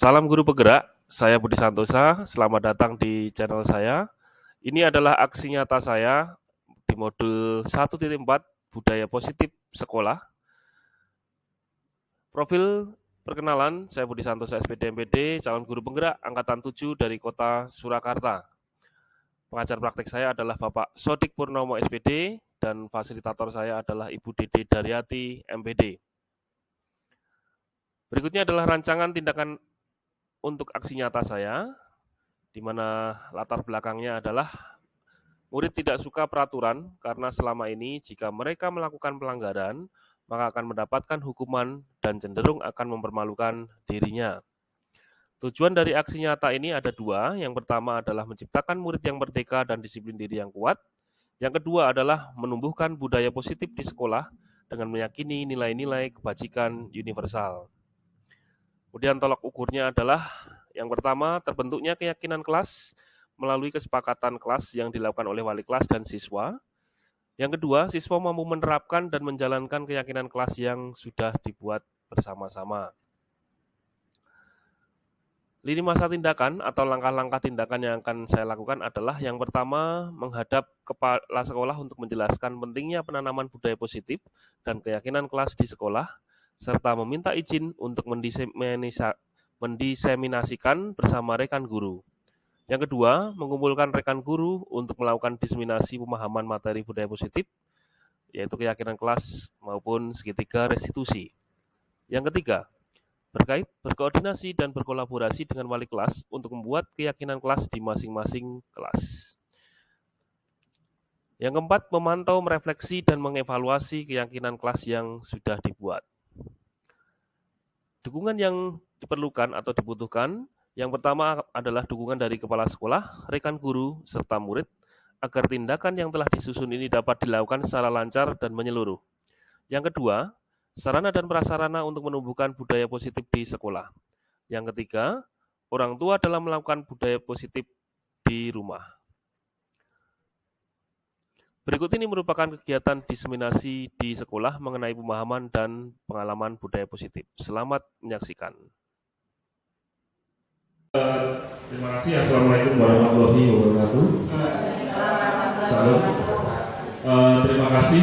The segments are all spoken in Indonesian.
Salam guru penggerak, saya Budi Santosa, selamat datang di channel saya. Ini adalah aksi nyata saya di modul 1.4 Budaya Positif Sekolah. Profil perkenalan, saya Budi Santosa SPD MPD, calon guru penggerak Angkatan 7 dari Kota Surakarta. Pengajar praktek saya adalah Bapak Sodik Purnomo SPD dan fasilitator saya adalah Ibu Dede Daryati MPD. Berikutnya adalah rancangan tindakan untuk aksi nyata saya, di mana latar belakangnya adalah murid tidak suka peraturan karena selama ini jika mereka melakukan pelanggaran, maka akan mendapatkan hukuman dan cenderung akan mempermalukan dirinya. Tujuan dari aksi nyata ini ada dua. Yang pertama adalah menciptakan murid yang merdeka dan disiplin diri yang kuat. Yang kedua adalah menumbuhkan budaya positif di sekolah dengan meyakini nilai-nilai kebajikan universal. Kemudian tolak ukurnya adalah yang pertama, terbentuknya keyakinan kelas melalui kesepakatan kelas yang dilakukan oleh wali kelas dan siswa. Yang kedua, siswa mampu menerapkan dan menjalankan keyakinan kelas yang sudah dibuat bersama-sama. Lini masa tindakan atau langkah-langkah tindakan yang akan saya lakukan adalah yang pertama, menghadap kepala sekolah untuk menjelaskan pentingnya penanaman budaya positif dan keyakinan kelas di sekolah, serta meminta izin untuk mendiseminasikan bersama rekan guru. Yang kedua, mengumpulkan rekan guru untuk melakukan diseminasi pemahaman materi budaya positif, yaitu keyakinan kelas maupun segitiga restitusi. Yang ketiga, berkoordinasi dan berkolaborasi dengan wali kelas untuk membuat keyakinan kelas di masing-masing kelas. Yang keempat, memantau, merefleksi, dan mengevaluasi keyakinan kelas yang sudah dibuat. Dukungan yang diperlukan atau dibutuhkan, yang pertama adalah dukungan dari kepala sekolah, rekan guru, serta murid, agar tindakan yang telah disusun ini dapat dilakukan secara lancar dan menyeluruh. Yang kedua, sarana dan prasarana untuk menumbuhkan budaya positif di sekolah. Yang ketiga, orang tua dalam melakukan budaya positif di rumah. Berikut ini merupakan kegiatan diseminasi di sekolah mengenai pemahaman dan pengalaman budaya positif. Selamat menyaksikan. Terima kasih. Assalamualaikum warahmatullahi wabarakatuh. Salam. Terima kasih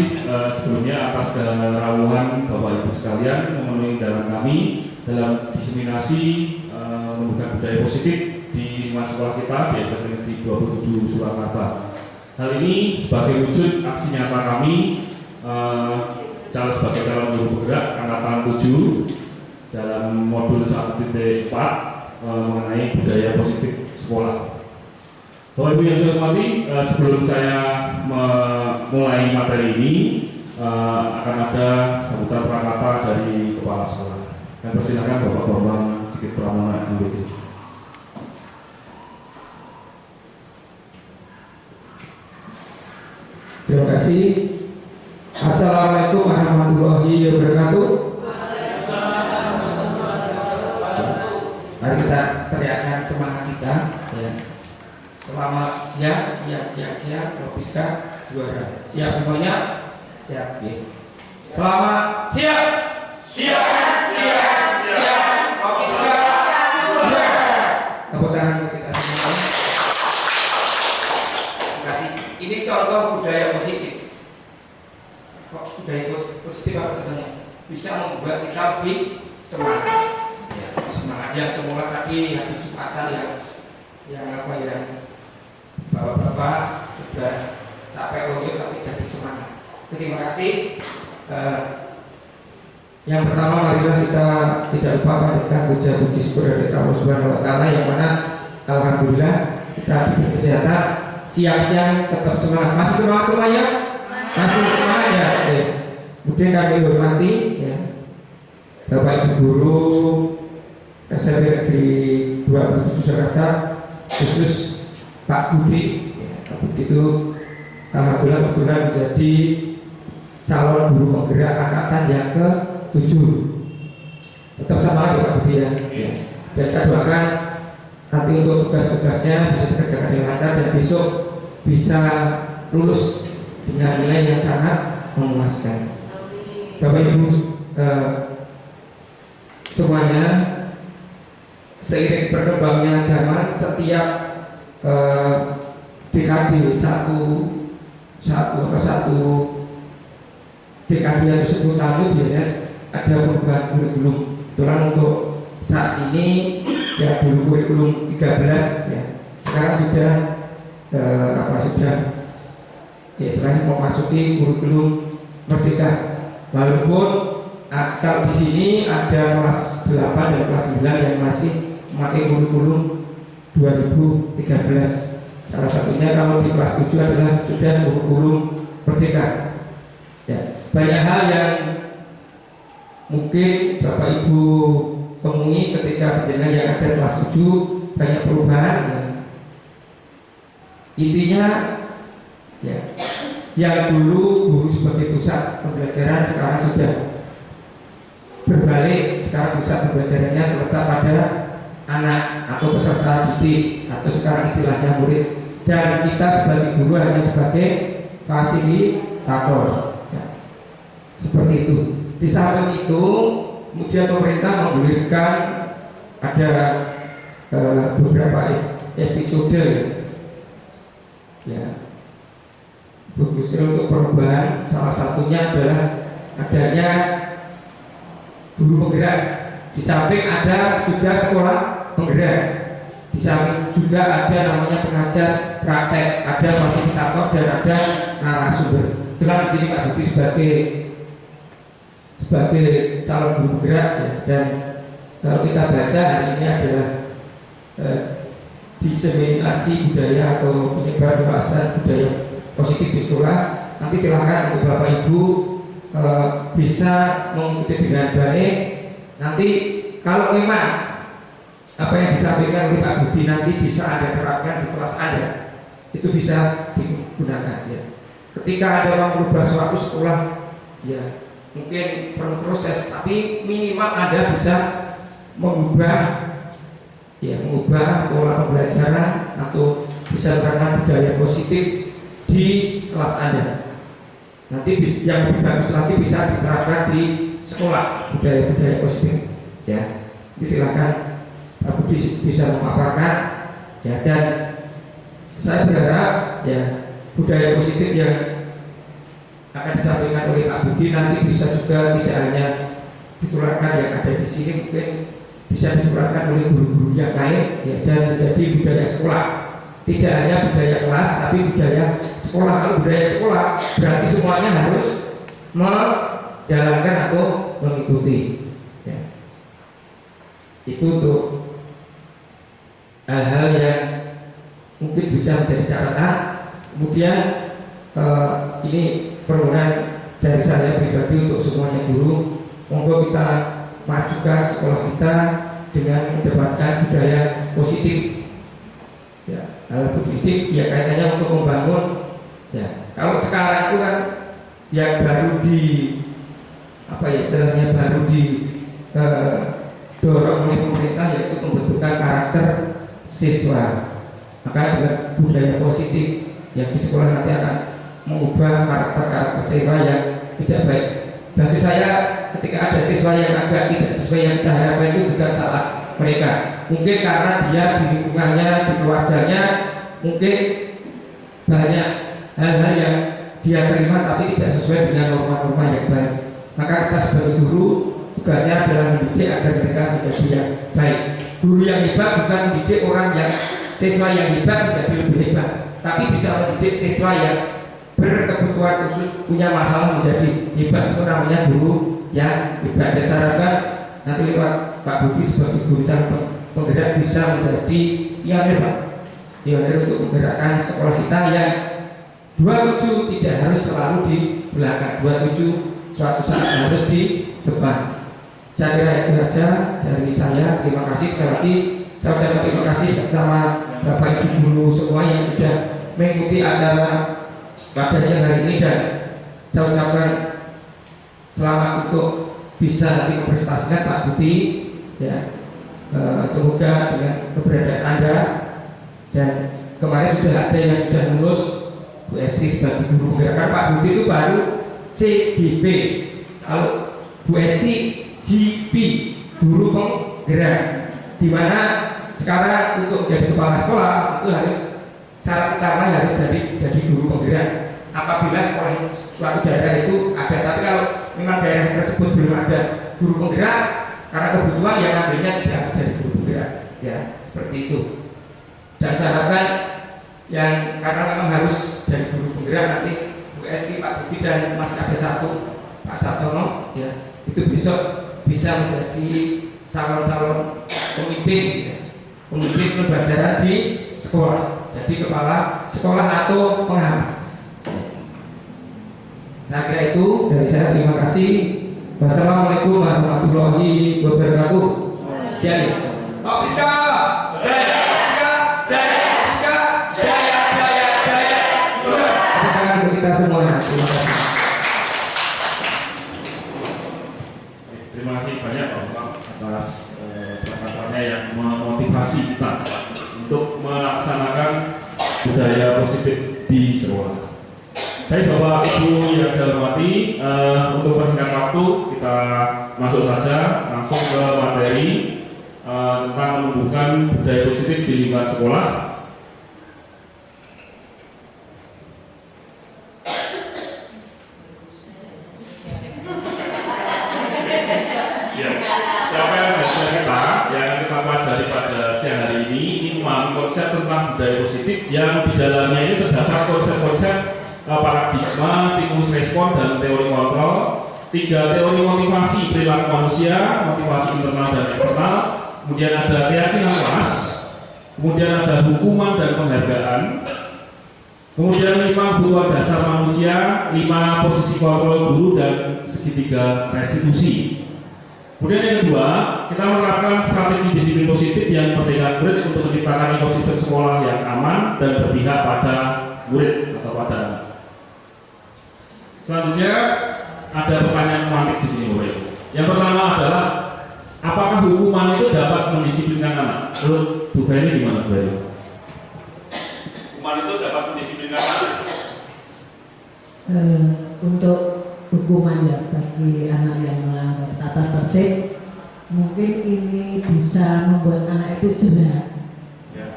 sebelumnya atas kerawuhan Bapak Ibu sekalian memenuhi undangan kami dalam diseminasi menumbuhkan budaya positif di lingkungan sekolah kita di SMP 27 Surakarta. Hal ini sebagai wujud aksi nyata kami sebagai calon guru penggerak Angkatan 7 dalam modul 1.4 mengenai budaya positif sekolah. Bapak Ibu yang saya hormati, sebelum saya memulai materi ini akan ada sambutan prakata dari kepala sekolah. Saya persilakan Bapak Bambang Sigit Pramana MPD. Terima kasih. Assalamualaikum warahmatullahi wabarakatuh. Mari kita teriakkan semangat kita. Ya. Selamat siap, Robiska juara. Siap semuanya? Siap. Ya. Selamat siap, Robiska juara. Tepuk tangan kita semua. Terima kasih. Ini contoh budaya positif. Kok budaya positif apa katanya? Bisa membuat kita lebih semangat. Ya, semangat yang semula tadi habis Jumatan yang bapak-bapak sudah capek loyo tapi jadi semangat. Terima kasih. Yang pertama marilah kita tidak lupa panjatkan puja-puji syukur dari Allah Subhanahu wa taala yang mana alhamdulillah kita diberi kesehatan. Siang-siang tetap semangat. Masih semangat semuanya? Masih semangat ya? Oke. Kemudian kami hormati ya, Bapak Ibu Guru SMP Negeri 27 Jakarta, khusus Pak Budi ya, Pak Budi itu alhamdulillah kebetulan menjadi calon guru penggerak angkatan yang ke-7. Tetap semangat ya Pak Budi ya. Dan saya doakan nanti untuk tugas-tugasnya bisa dikerjakan dengan lancar dan besok bisa lulus dengan nilai yang sangat memuaskan. Bapak Ibu semuanya, seiring berkembangnya zaman, setiap dekade satu dekade yang disebut lalu biasanya ada perubahan kurikulum. Kebetulan untuk saat ini ya dulu kurikulum 13 ya, sekarang sudah sudah ya istilahnya memasuki kurikulum merdeka. Walaupun kalau di sini ada kelas 8 dan kelas 9 yang masih memakai kurikulum 2013. Salah satunya kalau di kelas 7 adalah sudah kurikulum merdeka. Ya, banyak hal yang mungkin Bapak Ibu temui ketika penjenengan yang ajar kelas 7, banyak perubahan. Ya. Intinya ya, yang dulu guru sebagai pusat pembelajaran sekarang sudah berbalik. Sekarang pusat pembelajarannya terletak pada anak atau peserta didik, atau sekarang istilahnya murid, dan kita sebagai guru hanya sebagai fasilitator ya. Seperti itu. Di samping itu kemudian pemerintah menggulirkan ada beberapa episode ya, justru untuk perubahan. Salah satunya adalah adanya guru penggerak. Di samping ada juga sekolah penggerak, di samping juga ada namanya pengajar praktek, ada fasilitator dan ada narasumber. Kebetulan di sini Pak Budi sebagai calon guru penggerak ya, dan kalau kita baca hari ini adalah diseminasi budaya atau penyebar luasan budaya positif di sekolah. Nanti silakan untuk Bapak Ibu bisa mengikuti dengan baik. Nanti kalau memang apa yang disampaikan oleh Pak Budi nanti bisa Anda terapkan di kelas Anda, itu bisa digunakan ya. Ketika ada orang merubah suatu sekolah ya, mungkin perlu proses, tapi minimal Anda bisa mengubah pola pembelajaran atau bisa menerapkan budaya positif di kelas Anda. Nanti yang lebih bagus lagi bisa diterapkan di sekolah budaya-budaya positif ya. Jadi silakan Pak Budi bisa memaparkan ya, dan saya berharap ya budaya positif yang akan disampaikan oleh Pak Budi nanti bisa juga tidak hanya ditularkan yang ada di sini, mungkin bisa ditularkan oleh guru-guru yang lain ya, dan menjadi budaya sekolah. Tidak hanya budaya kelas, tapi budaya sekolah. Kalau budaya sekolah berarti semuanya harus menjalankan atau mengikuti ya. Itu untuk hal-hal yang mungkin bisa menjadi catatan. Kemudian ini permohonan dari saya pribadi untuk semuanya guru, monggo kita majukan sekolah kita dengan mendapatkan budaya positif ya. Hal positif ya kaitannya untuk membangun ya. Kalau sekarang itu kan yang baru di istilahnya baru di dorong oleh pemerintah, yaitu pembentukan karakter siswa. Maka dengan budaya positif yang di sekolah nanti akan mengubah karakter siswa yang tidak baik. Bagi saya, ketika ada siswa yang agak tidak sesuai yang kita harapkan, itu bukan salah mereka. Mungkin karena dia di lingkungannya, di keluarganya, mungkin banyak hal-hal yang dia terima tapi tidak sesuai dengan norma-norma yang baik. Maka kita sebagai guru tugasnya adalah mendidik agar mereka menjadi yang baik. Guru yang hebat bukan mendidik orang yang siswa yang hebat menjadi lebih hebat, tapi bisa mendidik siswa yang berkebutuhan khusus, punya masalah menjadi hebat. Itu namanya guru yang hebat. Dan saya harapkan nanti lewat Pak Budi sebagai guru dan penggerak bisa menjadi pionir untuk menggerakkan sekolah kita yang 27 tidak harus selalu di belakang, 27 suatu saat harus di depan. Saya kira itu saja dari saya. Terima kasih sekali lagi. Saya ucapkan terima kasih sama Bapak Ibu guru semua yang sudah mengikuti acara pada siang hari ini, dan saya ucapkan selamat untuk bisa nanti memprestasikan Pak Budi ya. Semoga dengan keberadaan Anda, dan kemarin sudah ada yang sudah lulus Bu Esti sebagai guru penggerak. Pak Budi itu baru CGP, kalau Bu Esti GP, guru penggerak. di mana sekarang untuk jadi kepala sekolah itu harus syarat utama harus jadi guru penggerak. Apabila sekolah suatu daerah itu ada, tapi kalau memang daerah tersebut belum ada guru penggerak karena kebutuhan yang ambilnya tidak ada dari guru penggerak, ya seperti itu. Dan saya harapkan yang karena memang harus dari guru penggerak nanti Bu Esti, Pak Budi dan masih ada satu Pak Sartono, ya itu besok bisa menjadi calon-calon pemimpin, ya. Pemimpin pembelajaran di sekolah, jadi kepala sekolah atau pengawas. Saya kira itu dari saya, terima kasih. Wassalamualaikum warahmatullahi wabarakatuh. Jadi, Pak Piska, jaya, Piska, jaya, Piska, jaya, jaya, jaya. Terima untuk kita semua. Terima kasih. Terima kasih banyak Bapak atas perkataannya yang memotivasi kita untuk melaksanakan budaya positif di sekolah. Baik Bapak Ibu yang saya hormati, untuk persingkat waktu kita masuk saja langsung ke materi tentang menumbuhkan budaya positif di lingkungan sekolah. Ya, capaian hasil kita yang kita pelajari pada siang hari ini memang konsep tentang budaya positif yang di dalamnya ini terdapat konsep-konsep paradigma, stimulus respon, dan teori kontrol. 3 teori motivasi perilaku manusia, motivasi internal dan eksternal. Kemudian ada keyakinan kelas. Kemudian ada hukuman dan penghargaan. Kemudian 5 kebutuhan dasar manusia, 5 posisi kontrol guru, dan segitiga restitusi. Kemudian yang kedua, kita menerapkan strategi disiplin positif yang merdeka murid untuk menciptakan ekosistem sekolah yang aman dan berpihak pada murid atau pada anak. Selanjutnya ada pertanyaan pemantik di sini, Bapak. Yang pertama adalah apakah hukuman itu dapat mendisiplinkan anak? Menurut Bu Feni gimana, Bu? Hukuman itu dapat mendisiplinkan anak? Untuk hukuman ya bagi anak yang melanggar tata tertib, mungkin ini bisa membuat anak itu jerah, ya.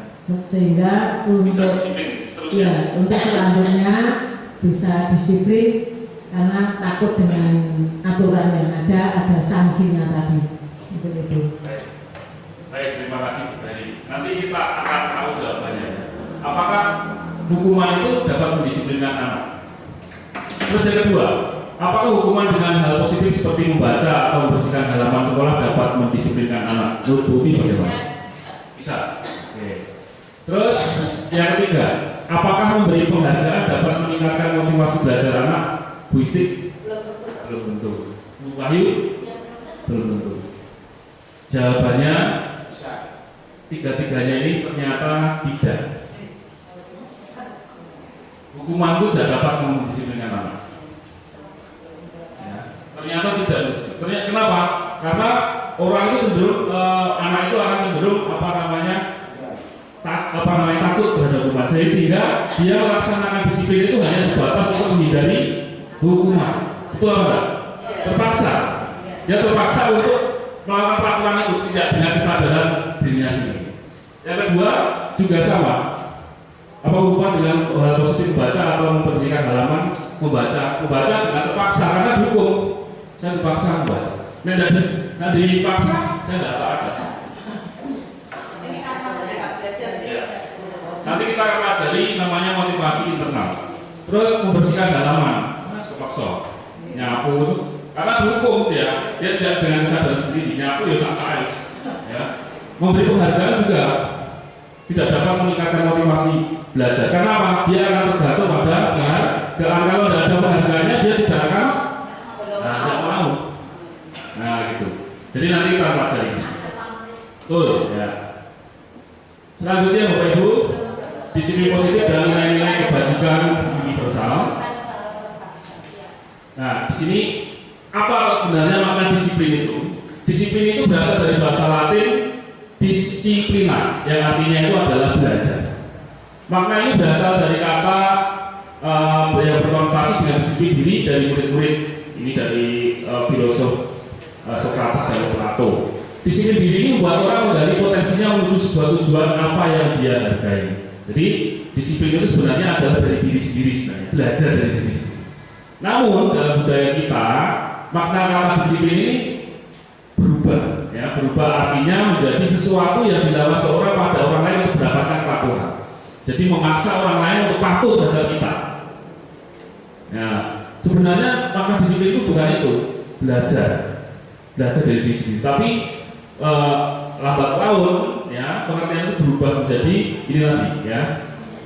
Sehingga untuk ya untuk selanjutnya bisa disiplin. Karena takut dengan aturan yang ada sanksinya tadi. Itu. Baik, terima kasih Bu Ferry. Nanti kita akan tahu jawabannya. Apakah hukuman itu dapat mendisiplinkan anak? Terus yang kedua, apakah hukuman dengan hal positif seperti membaca atau membersihkan halaman sekolah dapat mendisiplinkan anak? Menurut Bu Ferry bagaimana? Bisa. Oke. Terus yang ketiga, apakah memberi penghargaan dapat meningkatkan motivasi belajar anak? Bu Isti? Belum tentu. Bu Wahyu? Belum tentu. Jawabannya tiga-tiganya ini ternyata tidak. Hukuman itu tidak dapat mendisiplinkan anak. Ya, ternyata tidak. Kenapa? Karena orang itu cenderung anak itu akan cenderung takut terhadap hukuman, sehingga dia melaksanakan disiplin itu hanya sebatas untuk menghindari hukuman. Itu apa? Terpaksa. Dia terpaksa untuk melakukan peraturan itu tidak dengan kesadaran dirinya sendiri. Yang kedua juga sama. Apa hubungan dengan hal positif membaca atau membersihkan halaman? Membaca dengan terpaksa karena dihukum. Saya terpaksa membaca. Nah dipaksa saya tidak ada. Nanti kita akan pelajari namanya motivasi internal. Terus membersihkan halaman. Paksa nyapu itu karena dihukum dia tidak dengan sadar sendiri nyapu ya sah-sah ya. Memberi penghargaan juga tidak dapat meningkatkan motivasi belajar. Karena apa? Dia akan tergantung pada penghargaan. Kalau tidak ada penghargaannya dia tidak akan tidak mau. Nah gitu. Jadi nanti kita pelajari. Betul ya. Selanjutnya Bapak Ibu, disiplin positif dan nilai-nilai kebajikan universal. Nah, di sini apa sebenarnya makna disiplin itu? Disiplin itu berasal dari bahasa Latin disciplina, yang artinya itu adalah belajar. Makna ini berasal dari kata yang berkonotasi dengan disiplin diri dari murid-murid. Ini dari filosof Sokrates dan Plato. Disiplin diri ini membuat orang menggali potensinya menuju sebuah tujuan apa yang dia hargai. Jadi disiplin itu sebenarnya adalah dari diri sendiri sebenarnya, belajar dari diri sendiri. Namun dalam budaya kita makna kata disiplin ini berubah, ya, berubah artinya menjadi sesuatu yang dilakukan seorang pada orang lain untuk mendapatkan kepatuhan. Jadi memaksa orang lain untuk patuh terhadap kita. Ya, sebenarnya makna disiplin itu bukan itu, belajar dari diri sendiri. Tapi lambat laun, ya, pengertian itu berubah menjadi ini tadi, ya.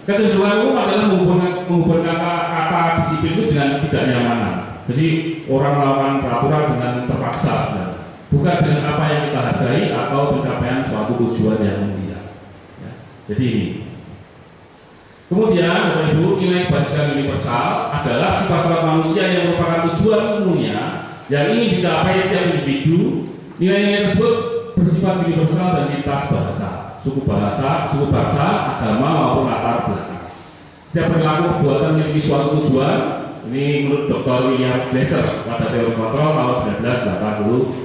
Kecenderungan umum adalah menghubungkan kata disiplin itu dengan tidak nyamanan. Jadi orang melakukan peraturan dengan terpaksa, sebenarnya. Bukan dengan apa yang kita hargai atau pencapaian suatu tujuan yang mulia. Ya. Jadi ini. Kemudian, Bapak Ibu, nilai kebajikan universal adalah sifat-sifat manusia yang merupakan tujuan mulia yang ingin dicapai setiap individu. Nilai-nilai tersebut bersifat universal dan lintas bahasa, suku bangsa, agama maupun latar belakang. Setiap perilaku perbuatan memiliki suatu tujuan. Ini menurut Dr. William Glasser pada teori kontrol tahun 1984.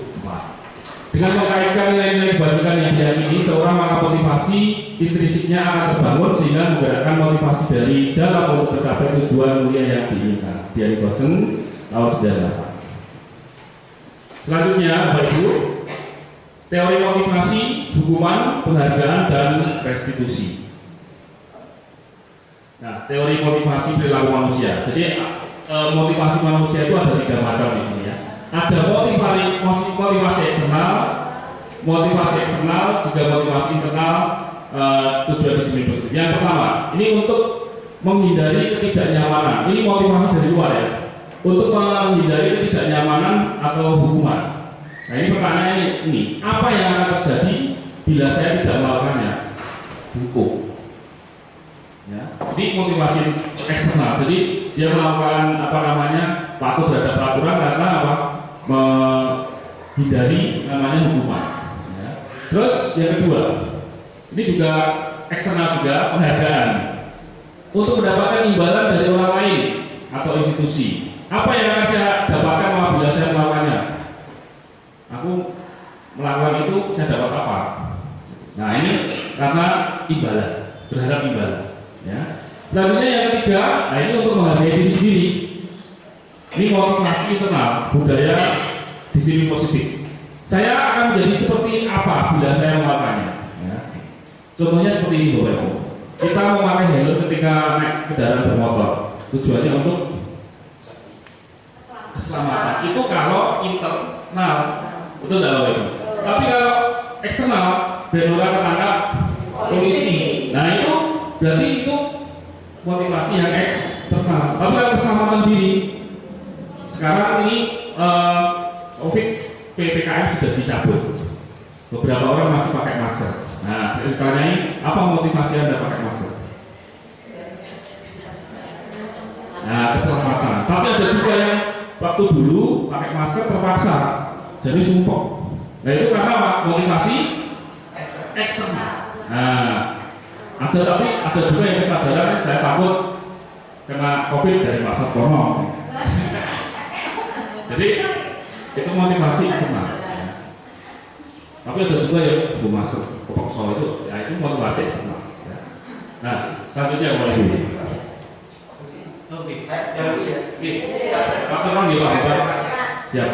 Dengan mengkaitkan nilai-nilai kebajikan yang diyakini, seorang maka motivasi intrinsiknya akan terbangun sehingga menggerakkan motivasi dari dalam untuk mencapai tujuan mulia yang diinginkan. Diary Gossen tahun 98. Selanjutnya, Bapak Ibu, teori motivasi, hukuman, penghargaan, dan restitusi. Nah, teori motivasi perilaku manusia. Jadi motivasi manusia itu ada 3 macam di sini, ya. Ada motivasi eksternal, juga motivasi internal. Tujuan disiplin positif. Yang pertama, ini untuk menghindari ketidaknyamanan. Ini motivasi dari luar, ya. Untuk menghindari ketidaknyamanan atau hukuman. Nah, ini pertanyaannya ini, apa yang akan terjadi bila saya tidak melakukannya? Hukum. Ya. Jadi motivasi eksternal. Jadi dia melakukan patuh terhadap peraturan karena apa? Menghindari namanya hukuman. Ya. Terus yang kedua, ini juga eksternal juga, penghargaan untuk mendapatkan imbalan dari orang lain atau institusi. Apa yang akan saya dapatkan apabila saya melakukannya? Aku melakukan itu, saya dapat apa? Nah, ini karena imbalan, berharap imbalan. Ya. Selanjutnya yang ketiga, nah ini untuk menghargai diri sendiri. Ini motivasi internal, budaya disiplin positif. Saya akan menjadi seperti apa bila saya melakukannya? Ya. Contohnya seperti ini, Bapak Ibu. Kita memakai helm ketika naik kendaraan bermotor. Tujuannya untuk keselamatan. Itu kalau internal, betul tidak, Bapak Ibu? Tapi kalau eksternal, biar orang ketangkap polisi. Nah, itu berarti itu motivasi yang eksternal. Tapi kalau keselamatan diri, sekarang ini COVID PPKM sudah dicabut. Beberapa orang masih pakai masker. Nah, ditanyai apa motivasi Anda pakai masker? Nah, keselamatan. Tapi ada juga yang waktu dulu pakai masker terpaksa, jadi sumpah. Nah, itu karena apa? Motivasi eksternal. Nah, ada juga yang kesadaran saya takut kena COVID dari pasar kono. Jadi itu motivasi eksternal. Tapi ada juga yang belum masuk ke paksa itu, ya itu motivasi eksternal. Nah, selanjutnya boleh. Oke, Pak Teman ya Pak. Siap.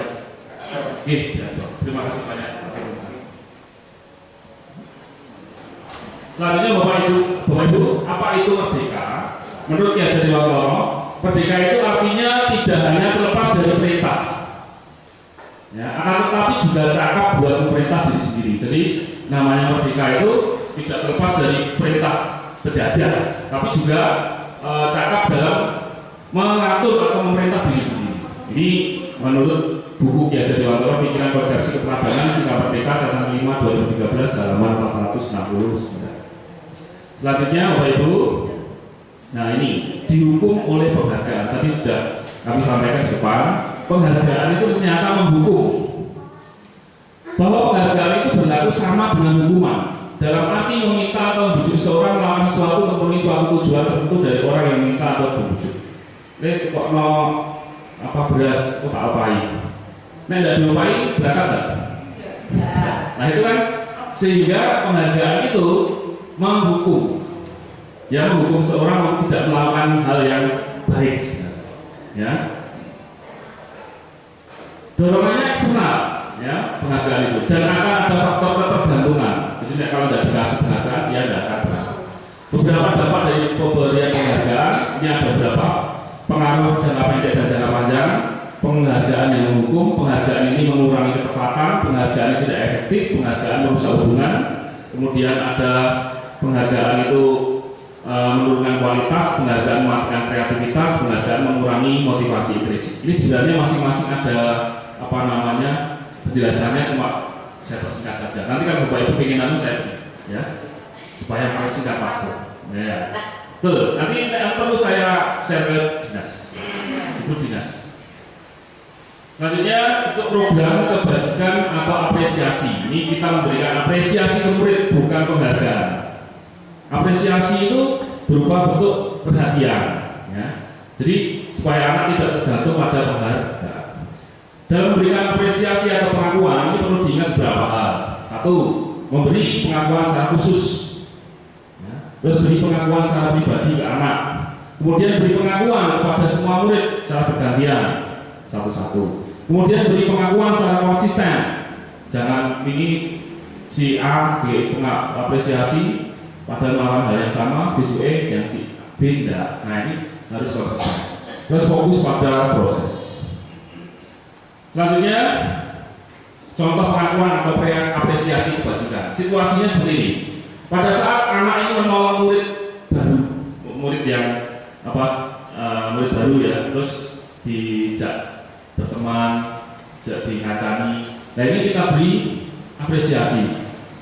Terima kasih banyak. Selanjutnya Bapak Ibu, apa itu merdeka? Menurut Ki Hajar Dewantara, merdeka itu artinya tidak hanya terlepas dari perintah, ya, akan tetapi juga cakap buat pemerintah diri sendiri. Jadi namanya merdeka itu tidak terlepas dari perintah penjajah, tapi juga cakap dalam mengatur atau memerintah diri sendiri. Ini menurut buku Ki Hajar Dewantara, Pikiran Konsepsi Keperadaban Sikap Merdeka, catatan 5 2013 halaman 469. Selanjutnya Bapak Ibu, nah ini dihukum oleh penghargaan. Tadi sudah kami sampaikan di depan, penghargaan itu ternyata menghukum. Bahwa penghargaan itu berlaku sama dengan hukuman. Dalam arti meminta atau membujuk seorang melakukan sesuatu untuk memenuhi suatu tujuan tertentu dari orang yang meminta atau membujuk. Ini kok mau beras, kok tak apai? Nah, tidak diopai, berangkat tak? Nah itu kan sehingga penghargaan itu menghukum, ya menghukum seorang untuk tidak melakukan hal yang baik, ya. Dorongannya eksternal, ya penghargaan itu, dan akan ada faktor ketergantungan. Jadi kalau tidak dikasih penghargaan, ya tidak akan berhasil. Beberapa dampak dari pemberian penghargaan ini ada beberapa: pengaruh jangka pendek dan jangka panjang. Penghargaan yang menghukum, penghargaan ini mengurangi ketepatan, penghargaan yang tidak efektif, penghargaan merusak hubungan. Kemudian ada penghargaan itu menurunkan kualitas, penghargaan mematikan kreativitas, penghargaan mengurangi motivasi intrinsik. Ini sebenarnya masing-masing ada penjelasannya, cuma saya persingkat saja. Nanti kan Bapak Ibu pengen saya, ya, supaya paling singkat waktu. Ya, betul. Nanti perlu saya share ke dinas, itu dinas. Selanjutnya untuk program kebajikan atau apresiasi. Ini kita memberikan apresiasi ke murid, bukan penghargaan. Apresiasi itu berupa bentuk perhatian, ya. Jadi supaya anak tidak tergantung pada penghargaan. Dalam memberikan apresiasi atau pengakuan ini perlu diingat beberapa hal. Satu, memberi pengakuan secara khusus, ya. Terus beri pengakuan secara pribadi ke anak. Kemudian beri pengakuan kepada semua murid secara bergantian, satu-satu. Kemudian beri pengakuan secara konsisten. Jangan ini si A beri apresiasi pada melakukan hal yang sama, di E yang si B tidak. Nah ini harus konsisten. Terus fokus pada proses. Selanjutnya contoh pengakuan atau apresiasi kebajikan. Situasinya seperti ini. Pada saat anak ini menolong murid baru, murid yang murid baru ya, terus dijak berteman, dikacani. Nah ini kita beri apresiasi.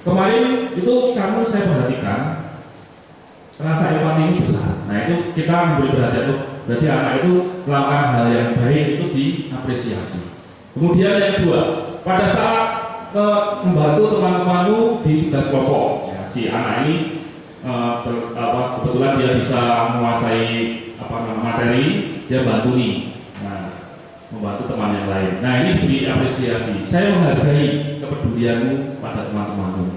Kemarin itu kamu saya perhatikan rasa empati ini besar. Nah itu kita memberi perhatian itu. Berarti anak itu melakukan hal yang baik itu diapresiasi. Kemudian yang kedua, pada saat membantu teman-temanmu di tugas kelompok, ya, si anak ini kebetulan dia bisa menguasai materi, dia bantu nih. Membantu teman yang lain. Nah ini diapresiasi. Saya menghargai kepedulianmu pada teman-temanmu.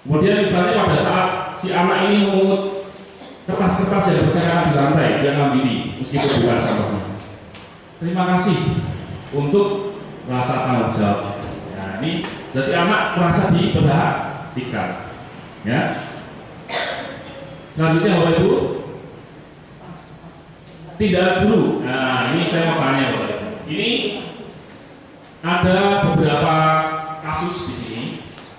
Kemudian misalnya pada saat si anak ini mengungut kertas-kertas yang berserakan di lantai, dia ngambil meskipun bukan sampahnya. Terima kasih untuk merasa tanggung jawab. Nah ini berarti anak merasa diperhatikan. Ya. Selanjutnya Bapak Ibu, tidak dulu. Nah ini saya mau tanya Bapak Ibu. Ini ada beberapa kasus di sini.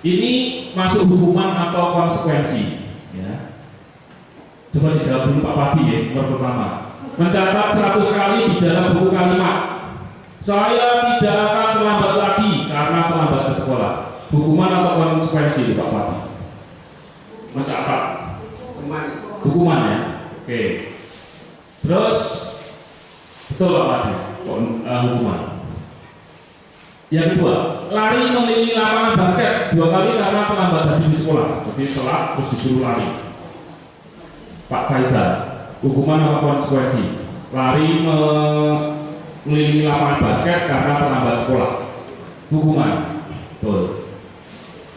Ini masuk hukuman atau konsekuensi, ya. Coba dijawab dulu Pak Padi ya. Nomor pertama, mencatat 100 kali di dalam buku kalimat, saya tidak akan terlambat lagi karena terlambat ke sekolah. Hukuman atau konsekuensi itu Pak Padi? Mencatat. Hukuman ya. Oke. Terus betul Pak Padi. Hukuman. Yang kedua, lari mengelilingi lapangan basket 2 kali karena terlambat tadi di sekolah. Jadi telat terus disuruh lari. Pak Faisal, hukuman atau konsekuensi? Lari mengelilingi lapangan basket karena terlambat sekolah. Hukuman. Betul.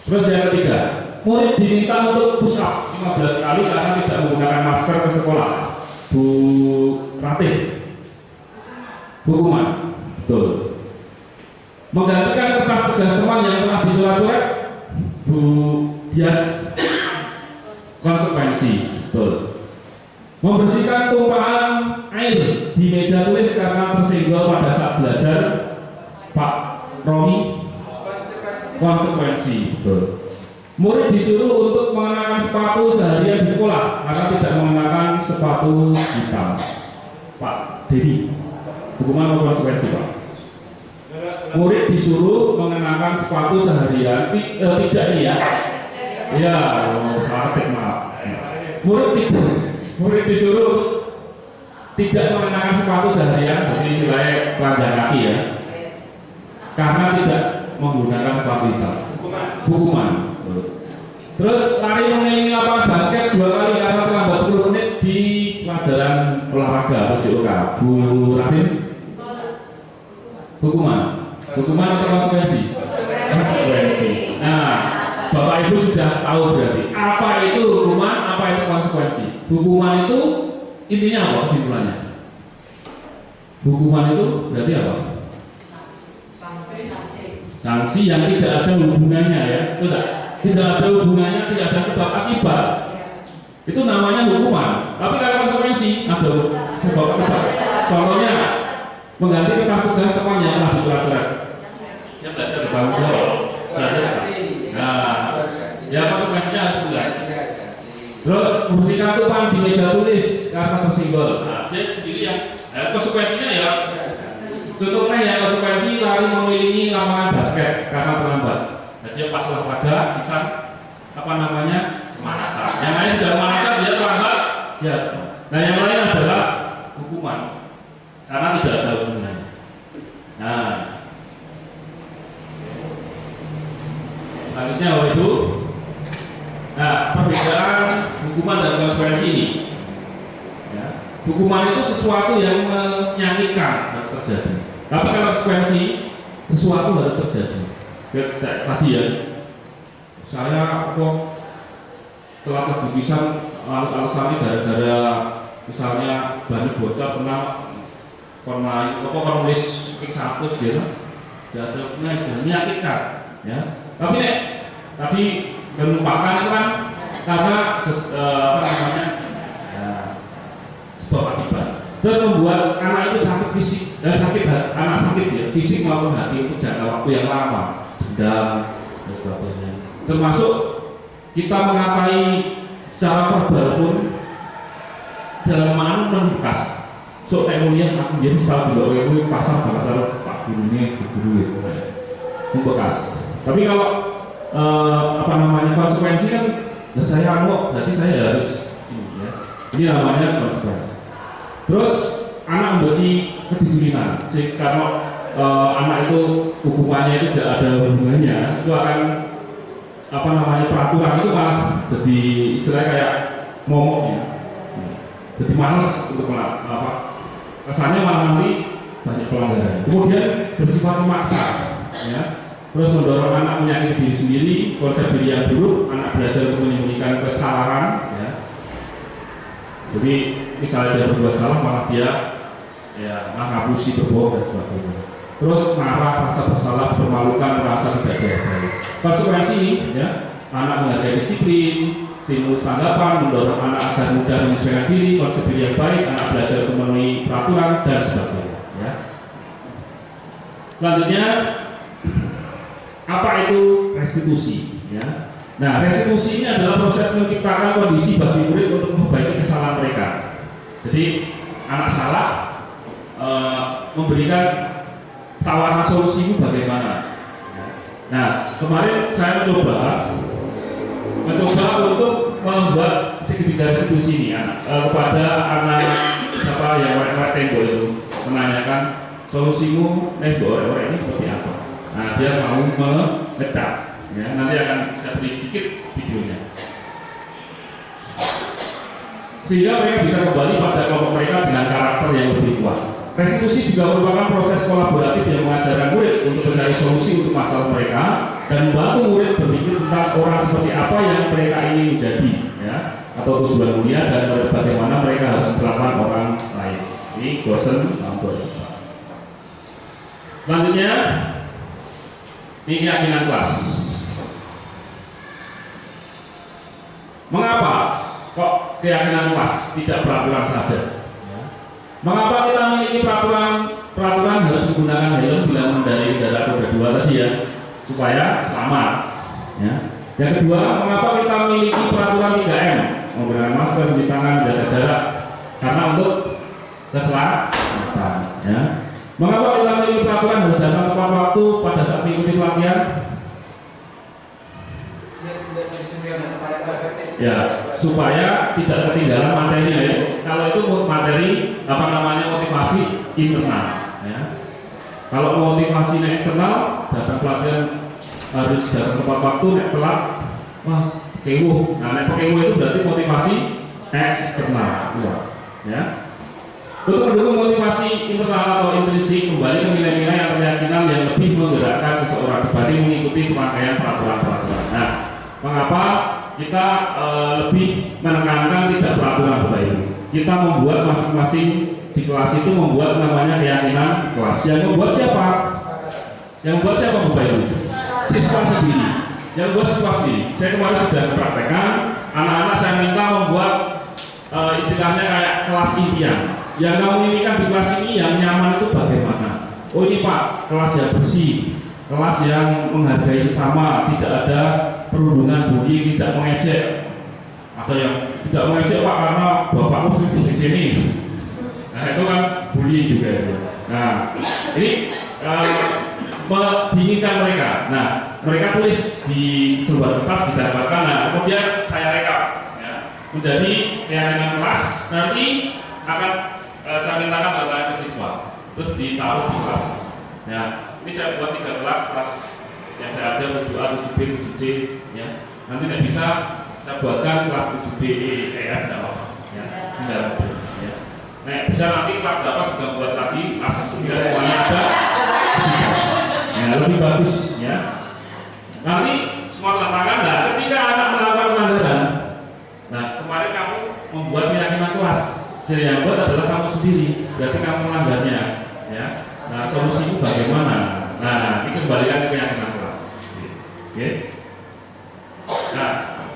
Terus yang ketiga, murid diminta untuk push up 15 kali karena tidak menggunakan masker ke sekolah. Bu Ratih, hukuman. Betul. Menggantikan kertas tugas teman yang telah dicoret-coret, Bu Dias, konsekuensi. Betul. Membersihkan tumpahan air di meja tulis karena tersenggol pada saat belajar, Pak Romi, konsekuensi. Betul. Murid disuruh untuk mengenakan sepatu seharian di sekolah karena tidak mengenakan sepatu hitam, Pak Dedi, hukuman atau konsekuensi Pak? Murid disuruh mengenakan sepatu seharian, tidak ini ya? Iya, salah maaf. Murid disuruh tidak mengenakan sepatu seharian, jadi istilahnya telanjang kaki ya, karena tidak menggunakan sepatu hitam. Hukuman. Terus lari mengelilingi lapangan basket 2 kali karena terlambat 10 menit di pelajaran olahraga atau JOK. Bu Rahim, hukuman atau konsekuensi? Konsekuensi. sudah tahu berarti apa itu hukuman, apa itu konsekuensi. Hukuman itu intinya apa kesimpulannya? Hukuman itu berarti apa? Sanksi yang tidak ada hubungannya ya, tidak ada hubungannya, tidak ada sebab akibat. Itu namanya hukuman. Tapi kalau konsekuensi ada sebab akibat. Contohnya mengganti kertas tugas semuanya telah dicoret-coret. Ya belajar bertanggung jawab. Nah, ya konsekuensinya harus jelas. Terus bersihkan tumpang di meja tulis karena tersinggol. Nah, dia sendiri yang konsekuensinya ya. Contohnya ya konsekuensi lari mengelilingi lapangan basket karena terlambat. Nah, dia pas olahraga sisa pemanasan. Yang lain sudah pemanasan dia terlambat. Ya. Nah, yang lain adalah hukuman karena tidak ada hubungannya. Nah, selanjutnya apa itu? Nah, perbedaan hukuman dan konsekuensi ini. Ya. Hukuman itu sesuatu yang menyakitkan harus terjadi. Tapi kalau konsekuensi sesuatu harus terjadi. Tadi ya, saya kok telah kebisan alasannya gara-gara misalnya bahan bocor pernah nulis satu gitu, jatuhnya menyakitkan. Ya. Tapi tadi melupakan itu kan karena sebab akibat. Terus membuat anak itu sakit fisik dan anak sakit ya, fisik maupun hati untuk jangka waktu yang lama, dendam dan sebagainya. Termasuk kita mengatai secara verbal pun dalam makna membekas. So teknologi aku jadi salah dulu itu pasar banget kalau pak gurunya guru itu membekas. Tapi kalau konsekuensi kan, saya berarti saya harus ini ya. Ini namanya konsekuensi. Terus anak membaca kedisiplinan. Kalau anak itu hukumannya itu tidak ada hubungannya, itu akan peraturan itu malah jadi istilahnya kayak momok ya. Jadi malas untuk kesannya malah nanti banyak pelanggaran. Kemudian bersifat memaksa, ya. Terus mendorong anak menyakiti diri sendiri, konsep diri yang buruk, anak belajar untuk menyembunyikan kesalahan, ya. Jadi misalnya dia berbuat salah malah dia ngapusi, berbohong dan sebagainya. Terus marah, rasa bersalah, bermalukan, merasa tidak dihargai. Konsekuensi, ya, anak menghargai disiplin, stimulus tanggapan, mendorong anak agar mudah menyesuaikan diri, konsep diri yang baik, anak belajar untuk memenuhi peraturan dan sebagainya. Ya. Selanjutnya, apa itu restitusi? Ya. Nah, restitusi ini adalah proses menciptakan kondisi bagi murid untuk memperbaiki kesalahan mereka. Jadi anak salah, memberikan tawaran solusi itu bagaimana? Nah, kemarin saya mencoba untuk membuat segitiga restitusi ini kepada anak siapa yang warna tembok itu menanyakan solusimu tembok ini seperti apa. Nah, dia mau mengecat, ya, nanti akan saya beri sedikit videonya sehingga mereka bisa kembali pada kelompok mereka dengan karakter yang lebih kuat. Restitusi juga merupakan proses kolaboratif yang mengajarkan murid untuk mencari solusi untuk masalah mereka dan membantu murid berpikir tentang orang seperti apa yang mereka ingin menjadi, ya, atau tujuan mulia dan bagaimana mereka harus memperlakukan orang lain. Ini Gosen Ambon. Selanjutnya, ini keyakinan kelas. Mengapa kok keyakinan kelas tidak peraturan saja? Mengapa kita memiliki peraturan harus menggunakan helm bila mengendarai kendaraan roda 2 tadi ya, supaya selamat. Ya. Yang kedua, mengapa kita memiliki peraturan 3M, menggunakan masker, mencuci tangan, jaga jarak, karena untuk keselamatan. Ya. Mengapa kita memiliki peraturan harus datang tepat waktu pada saat mengikuti pelatihan? Ya, supaya tidak ketinggalan materinya ya. Kalau itu materi motivasi internal, ya. Kalau motivasi eksternal, datang pelatihan harus datang tepat waktu, nek telat, wah kewuh. Nah, nek kewuh itu berarti motivasi eksternal, ya. Untuk mendukung motivasi internal atau intrinsik, kembali ke nilai-nilai atau keyakinan yang lebih menggerakkan seseorang dibanding mengikuti serangkaian peraturan-peraturan. Nah, Mengapa kita lebih menekankan tidak peraturan Bapak Ibu? Kita membuat masing-masing di kelas itu membuat namanya keyakinan kelas. Yang membuat siapa? Yang membuat siapa Bapak Ibu? Siswa sendiri. Yang membuat siswa sendiri. Saya kemarin sudah mempraktekkan, anak-anak saya minta membuat istilahnya kayak kelas impian. Yang kamu inginkan di kelas ini yang nyaman itu bagaimana? Oh ini Pak, kelas yang bersih, kelas yang menghargai sesama, tidak ada perundungan bully, tidak mengejek. Ada yang tidak mengejek Pak karena bapakku sering di sini. Nah itu kan bullying juga itu. Nah ini menginginkan mereka. Nah mereka tulis di sebuah kertas didapatkan. Nah kemudian saya rekap ya, menjadi keyakinan kelas. Nanti akan saya mintakan data ke siswa, terus ditaruh di kelas. Ya ini saya buat 3 kelas yang saya ajar 7A, 7B, 7C. Ya nanti tidak bisa saya buatkan kelas 7B, E, F, tidak apa-apa. Ya tidak apa. Ya. Nah, bisa nanti kelas dapat juga buat lagi kelas 9 semuanya ada. Ya, lebih bagus ya. Nanti semua tantangan. Nah, ketika anak melakukan pelanggaran, nah kemarin kamu membuat keyakinan kelas. Yang buat adalah kamu sendiri. Berarti kamu melanggarnya. Ya. Nah, solusinya bagaimana? Nah, itu kembalikan ke keyakinan kelas. Oke. Nah,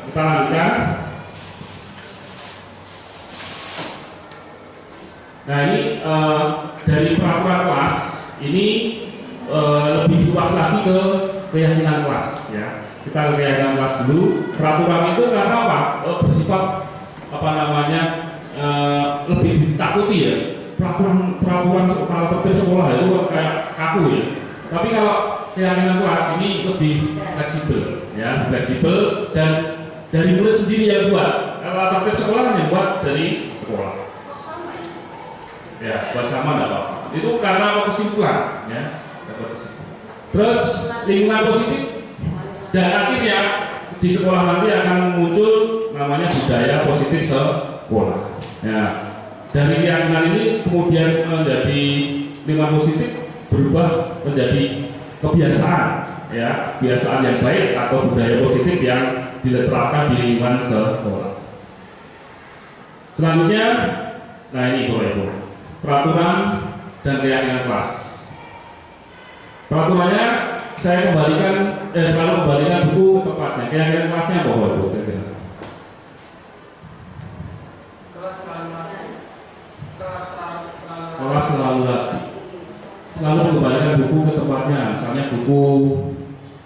kita lanjutkan. Nah ini dari peraturan kelas ini lebih luas lagi ke keyakinan kelas ya. Kita ke keyakinan kelas dulu. Peraturan itu karena apa? Bersifat apa namanya lebih ditakuti ya. Peraturan kalau tertib sekolah itu kayak kaku ya. Tapi kalau keyakinan kelas ini lebih fleksibel ya, fleksibel dan dari murid sendiri yang buat. Kalau tertib sekolah yang buat dari sekolah. Ya, buat sama enggak apa-apa. Itu karena kesimpulan, ya. Terus lingkungan positif dan akhirnya di sekolah nanti akan muncul namanya budaya positif sekolah. Ya, dari keyakinan ini kemudian menjadi lingkungan positif berubah menjadi kebiasaan, ya, kebiasaan yang baik atau budaya positif yang diletakkan di lingkungan sekolah. Selanjutnya, nah ini Bapak-Ibu. Peraturan dan keyakinan kelas. Peraturannya saya selalu kembalikan buku ke tempatnya. Keyakinan kelasnya apa Bapak-Ibu? Kelas selalu lagi. Selalu kembalikan buku ke tempatnya. Misalnya buku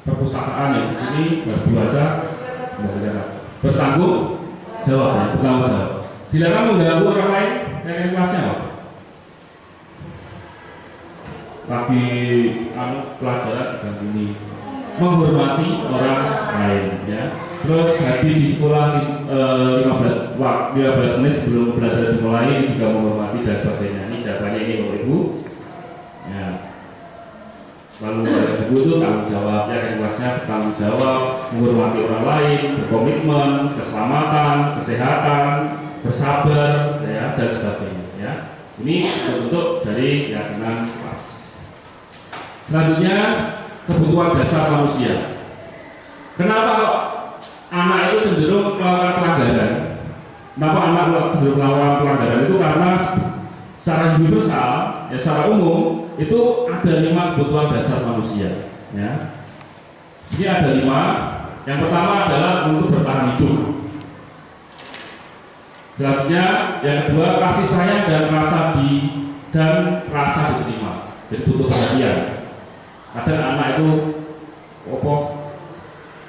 perpustakaan yang ini dibaca, kembalikan. Bertanggung jawab ya, bertanggung jawab. Silakan mengganggu orang lain. Keyakinan kelasnya apa? Lagi pelajaran dan ini menghormati orang lain ya. Terus hadir di sekolah 15 menit sebelum belajar dimulai juga menghormati dan sebagainya. Ini jawabannya ini Bapak Ibu ya. Lalu buku itu tanggung jawab ya, kelasnya bertanggung jawab, menghormati orang lain, berkomitmen, keselamatan, kesehatan, bersabar ya, dan sebagainya ya. Ini bentuk dari keyakinan kelas. Selanjutnya kebutuhan dasar manusia. Kenapa anak itu cenderung melakukan pelanggaran? Kenapa anak cenderung melakukan pelanggaran itu karena secara universal, ya secara umum itu ada 5 kebutuhan dasar manusia. Ya, ini ada 5. Yang pertama adalah untuk bertahan hidup. Selanjutnya yang kedua kasih sayang dan rasa diterima. Jadi butuh perhatian. Kadang anak itu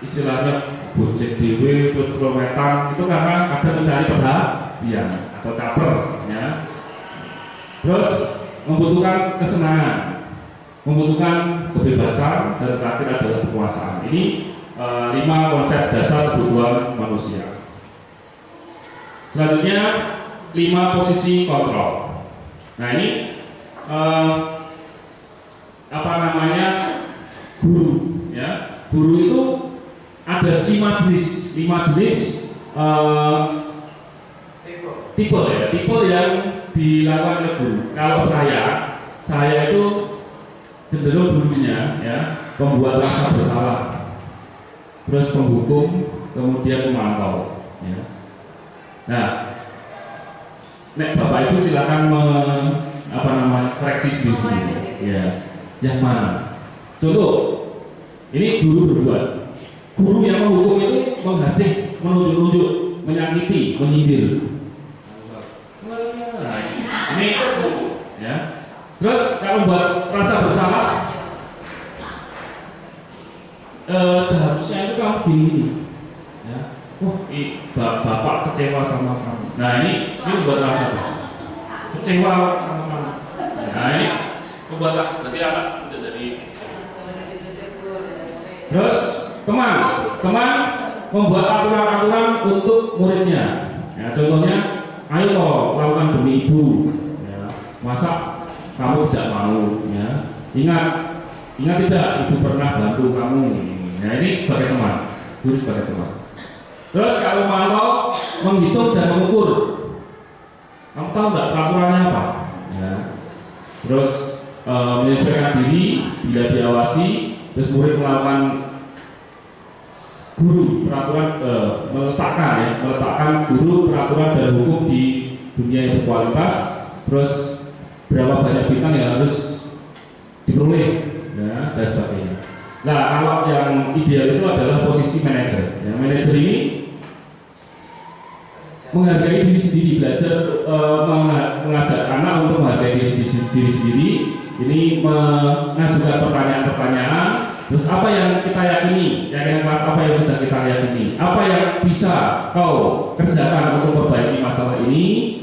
istilahnya bocek dewe, kilometer itu karena kadang mencari perhatian atau caper ya. Terus membutuhkan kesenangan, membutuhkan kebebasan, dan terakhir adalah kekuasaan. Ini 5 konsep dasar kebutuhan manusia. Selanjutnya 5 posisi kontrol. Nah ini guru ya. Guru itu ada 5 jenis tipe ya, tipe yang dilakukan oleh guru. Kalau saya itu cenderung gurunya ya, pembuat rasa bersalah, terus penghukum, kemudian memantau. Ya. Nah, nek Bapak Ibu silakan koreksi sendiri. Ya, yang mana? Contoh, ini guru berbuat. Guru yang menghukum itu menghadik, menunjuk-nunjuk, menyakiti, menyindir. Nah, ini ya. Terus kalau buat rasa bersalah, seharusnya itu kamu gini, ya. Bapak kecewa sama kamu. Nah ini buat rasa kecewa sama kamu. Nah ini membuat rasa. Berarti apa? Jadi terus teman membuat aturan-aturan untuk muridnya. Ya, contohnya, ayo toh lakukan demi ibu. Ya, masa kamu tidak mau? Ya, ingat tidak, ibu pernah bantu kamu. Nah ini sebagai teman, guru sebagai teman. Terus kalau mau menghitung dan mengukur, kamu tahu nggak peraturannya apa? Ya. Terus menyesuaikan diri bila diawasi. Terus murid melakukan guru peraturan meletakkan guru peraturan dan hukum di dunia yang berkualitas. Terus berapa banyak bintang yang harus diperoleh, ya, dan sebagainya. Nah, kalau yang ideal itu adalah posisi manajer. Ya, manajer ini menghargai diri sendiri, belajar mengajak anak untuk menghargai diri sendiri. Ini mengajukan pertanyaan-pertanyaan. Terus apa yang kita yakini, kelas apa yang sudah kita yakini, apa yang bisa kau kerjakan untuk memperbaiki masalah ini.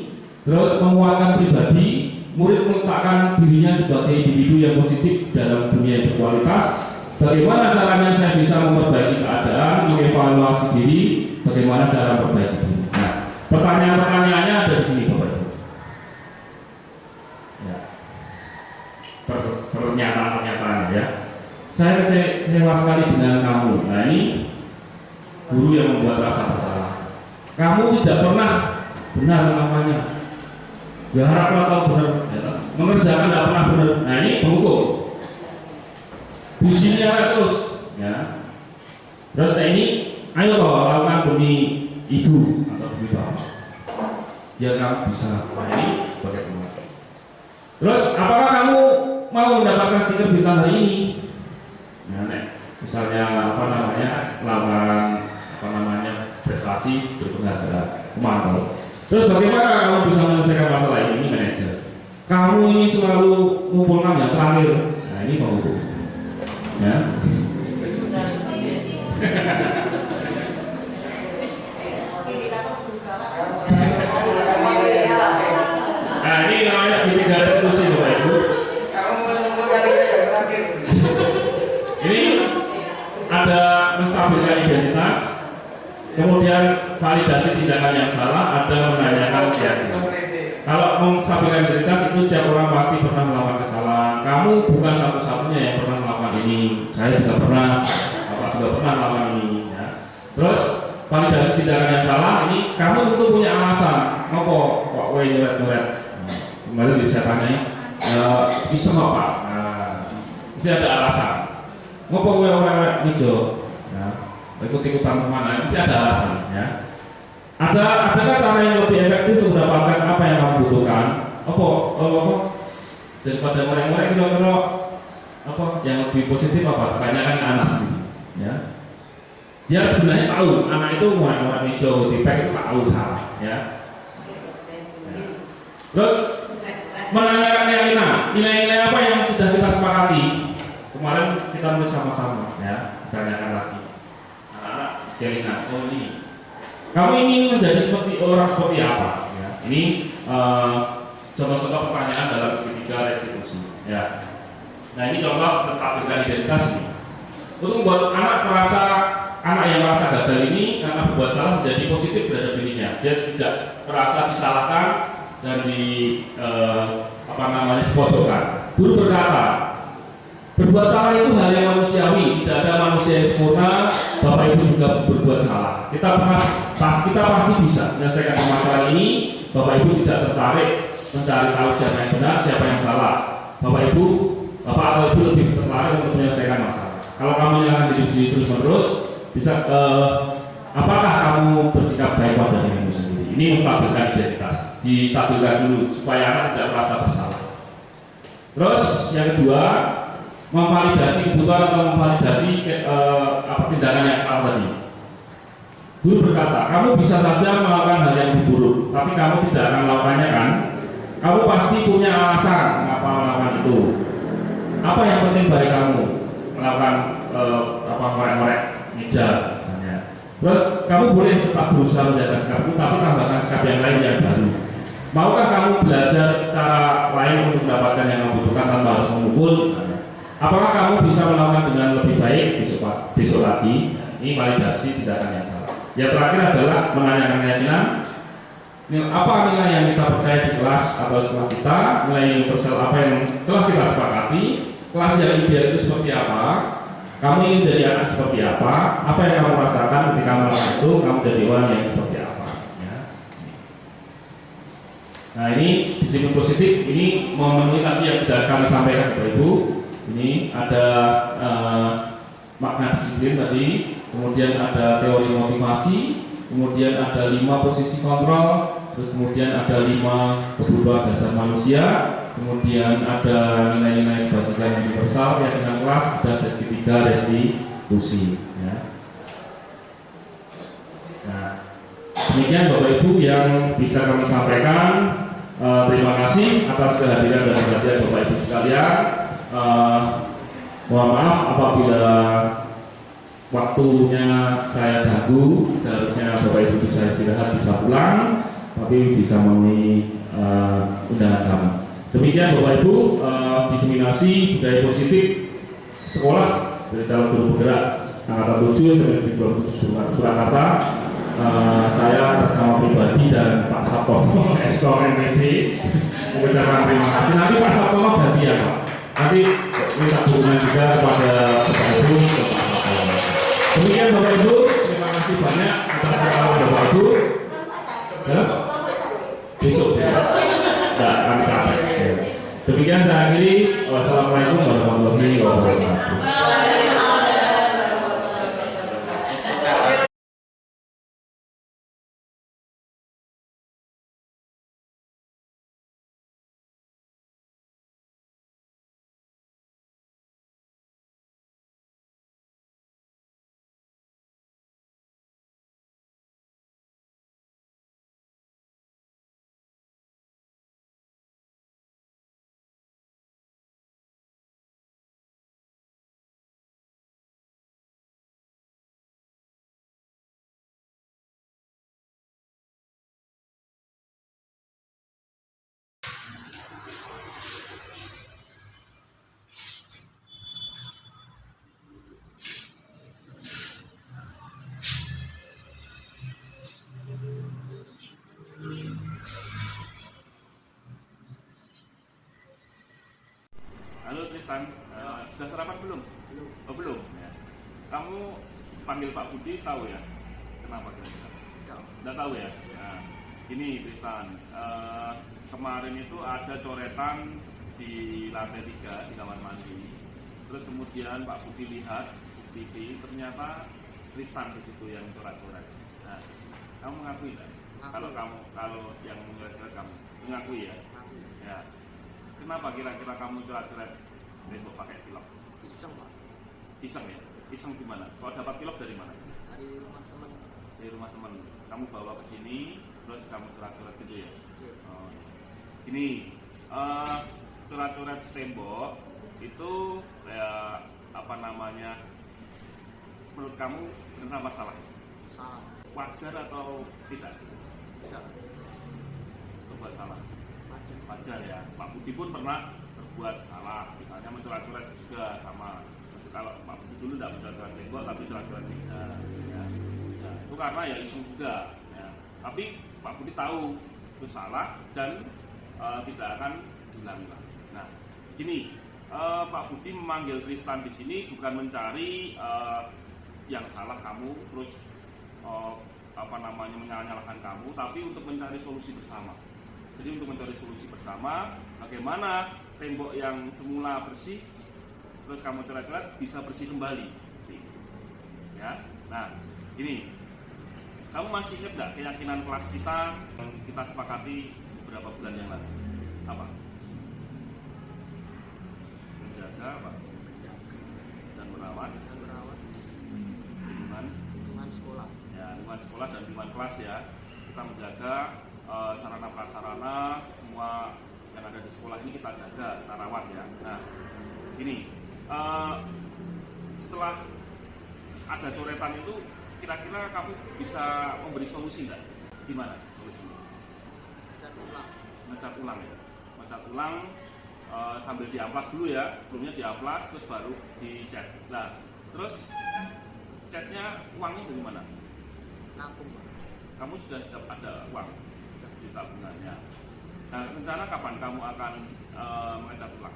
Terus menguatkan pribadi, murid meletakkan dirinya sebagai individu yang positif dalam dunia yang berkualitas. Bagaimana caranya saya bisa memperbaiki keadaan, mengevaluasi diri, bagaimana cara memperbaiki diri. Nah, pertanyaan-pertanyaannya ada di sini, Bapak Ibu. Ya. Pernyataan ya. Saya kecewa sekali dengan kamu. Nah ini guru yang membuat rasa bersalah. Kamu tidak pernah benar melakukannya. Berharap kau benar, ya. Mengerjakan tidak pernah benar. Nah ini penghukum. Businya terus, ya. Terus ini, ayo lakukan demi ibu atau demi bapak. Ya kamu bisa. Nah ini bagaimana? Terus apakah kamu mau mendapatkan stiker bintang hari ini? Nah, misalnya melakukan prestasi berpenghargaan, memantau. Terus bagaimana kamu bisa menyelesaikan masalah ini, manajer? Kamu ini selalu mengumpulkan yang terakhir. Nah ini penghukum. Ya. Nah ini namanya segitiga diskusi, Bapak Ibu. Ini ada menstabilkan identitas, kemudian validasi tindakan yang salah, ada menanyakan keyakinan. Kalau menstabilkan identitas itu setiap orang pasti pernah melakukan kesalahan. Kamu bukan satu-satunya yang pernah melakukan ini. Saya juga pernah, Bapak juga pernah melakukan ini. Ya. Terus validasi tindakan yang salah ini kamu tentu punya alasan. Kok nyuret-nyuret? Kemarin saya tanya, bisa nggak Pak? Nah, itu ada alasan. Ngopo orang hijau? Ya, ikut-ikutan kemana? Itu ada alasan. Ya. Adakah cara yang lebih efektif untuk mendapatkan apa yang kamu butuhkan? Apa daripada orang-orang kira-kira apa yang lebih positif apa? Kebanyakan anak sendiri. Ya. Dia sebenarnya tahu anak itu orang hijau tipek itu tahu salah. Ya. Terus menanyakan keyakinan, nilai-nilai apa yang sudah kita sepakati? Kemarin kita nulis sama-sama, ya, tanyakan lagi. Anak-anak keyakinan, ini. Kamu ingin menjadi orang seperti apa? Ya, ini contoh-contoh pertanyaan dalam segitiga restitusi. Ya. Nah ini contoh menstabilkan identitas ini. Untuk membuat anak yang merasa gagal ini karena berbuat salah menjadi positif terhadap dirinya. Dia tidak merasa disalahkan dan dipojokkan. Guru berkata, berbuat salah itu hal yang manusiawi, tidak ada manusia yang sempurna. Bapak Ibu juga berbuat salah. Kita pasti bisa menyelesaikan masalah ini. Bapak Ibu tidak tertarik mencari tahu siapa yang benar, siapa yang salah. Bapak atau Ibu lebih tertarik untuk menyelesaikan masalah. Kalau kamu menyalahkan diri sendiri terus-menerus, bisa apakah kamu bersikap baik pada dirimu sendiri? Ini menstabilkan identitas, distabilkan dulu supaya anak tidak merasa bersalah. Terus yang kedua, memvalidasi kebutuhan atau memvalidasi tindakan yang salah tadi. Guru berkata, kamu bisa saja melakukan hal yang buruk, tapi kamu tidak akan melakukannya kan? Kamu pasti punya alasan mengapa melakukan itu. Apa yang penting bagi kamu melakukan ngorek-ngorek meja misalnya. Terus kamu boleh tetap berusaha menjaga sikapmu, tapi tambahkan sikap yang lain yang baru. Maukah kamu belajar cara lain untuk mendapatkan yang kamu butuhkan tanpa harus memukul? Apakah kamu bisa melakukan dengan lebih baik besok lagi? Ini validasi tindakan yang salah. Yang terakhir adalah menanyakan keyakinan. Apa nilai yang kita percaya di kelas atau sekolah kita? Nilai universal apa yang telah kita sepakati? Kelas yang ideal itu seperti apa? Kamu ingin jadi anak seperti apa? Apa yang kamu rasakan ketika melakukan itu? Kamu jadi orang yang seperti apa? Ya. Nah ini disiplin positif. Ini memenuhi tadi yang sudah kami sampaikan kepada Ibu. Ini ada makna disiplin tadi. Kemudian ada teori motivasi. Kemudian ada 5 posisi kontrol. Terus kemudian ada 5 kebutuhan dasar manusia. Kemudian ada nilai-nilai basic yang universal, keyakinan kelas, ada segitiga restitusi. Ya. Nah, demikian Bapak Ibu yang bisa kami sampaikan. Terima kasih atas kehadiran dan perhatian Bapak Ibu sekalian. Mohon maaf apabila waktunya saya ganggu. Seharusnya Bapak Ibu bisa istirahat, bisa pulang, tapi bisa memenuhi undangan kami. Demikian Bapak Ibu, diseminasi budaya positif sekolah dari calon guru penggerak angkatan 7 dari Surakarta. Saya atas nama pribadi dan Pak Saptono Ekskor NPD mengucapkan terima kasih. Nanti Pak Saptono ganti ya Pak. Nanti minta dukungan juga kepada Bapak Ibu. Demikian Bapak Ibu, terima kasih banyak atas perhatian Bapak Ibu. Ya? Besok ya. Nah, kami capek. Demikian saya akhiri. Wassalamualaikum warahmatullahi wabarakatuh. Halo Tristan, sudah sarapan belum? Belum. Oh belum. Ya. Kamu panggil Pak Budi tahu ya? Kenapa kira-kira? Tidak tahu ya. Nah, ini Tristan, kemarin itu ada coretan di lantai 3 di kamar mandi. Terus kemudian Pak Budi lihat TV, ternyata Tristan di situ yang coret-coret. Nah, kamu mengakui nggak? Kalau yang mencoret kamu mengakui ya? Ya. Kenapa kira-kira kamu coret-coret tembok pakai pilok? Iseng Pak. Iseng ya? Iseng gimana? Kalau dapat pilok dari mana? Dari rumah teman. Dari rumah teman. Kamu bawa ke sini, terus kamu coret-coret gitu ya? Oh. Ini coret-coret tembok itu menurut kamu kenapa salah? Salah. Wajar atau tidak? Tidak. Coba salah. Wajar. Ya, Pak Budi pun pernah berbuat salah, misalnya mencoret-coret juga sama. Kalau Pak Budi dulu tidak mencoret-coret tembok, tapi coret-coret bisa, ya, bisa. Itu karena ya iseng juga. Ya. Tapi Pak Budi tahu itu salah dan tidak akan diulangi. Nah, gini, Pak Budi memanggil Tristan di sini bukan mencari yang salah kamu, terus menyalahkan kamu, tapi untuk mencari solusi bersama. Jadi untuk mencari solusi bersama, bagaimana tembok yang semula bersih, terus kamu coret-coret bisa bersih kembali. Ya, nah ini Kamu masih ingat nggak keyakinan kelas kita yang kita sepakati beberapa bulan yang lalu? Apa? Menjaga apa? Dan merawat lingkungan sekolah. Ya, lingkungan sekolah dan lingkungan kelas ya. Kita menjaga sarana prasarana semua yang ada di sekolah ini kita jaga, kita rawat ya. Nah, gini, setelah ada coretan itu, kira-kira kamu bisa memberi solusi nggak? Gimana solusinya? Ngecat ulang ya. Ngecat ulang sambil diamplas dulu ya. Sebelumnya diamplas terus baru dicat. Nah, terus catnya uangnya dari mana? Nabung. Kamu sudah ada uang di tabungannya. Nah, rencana kapan kamu akan mengecat ulang?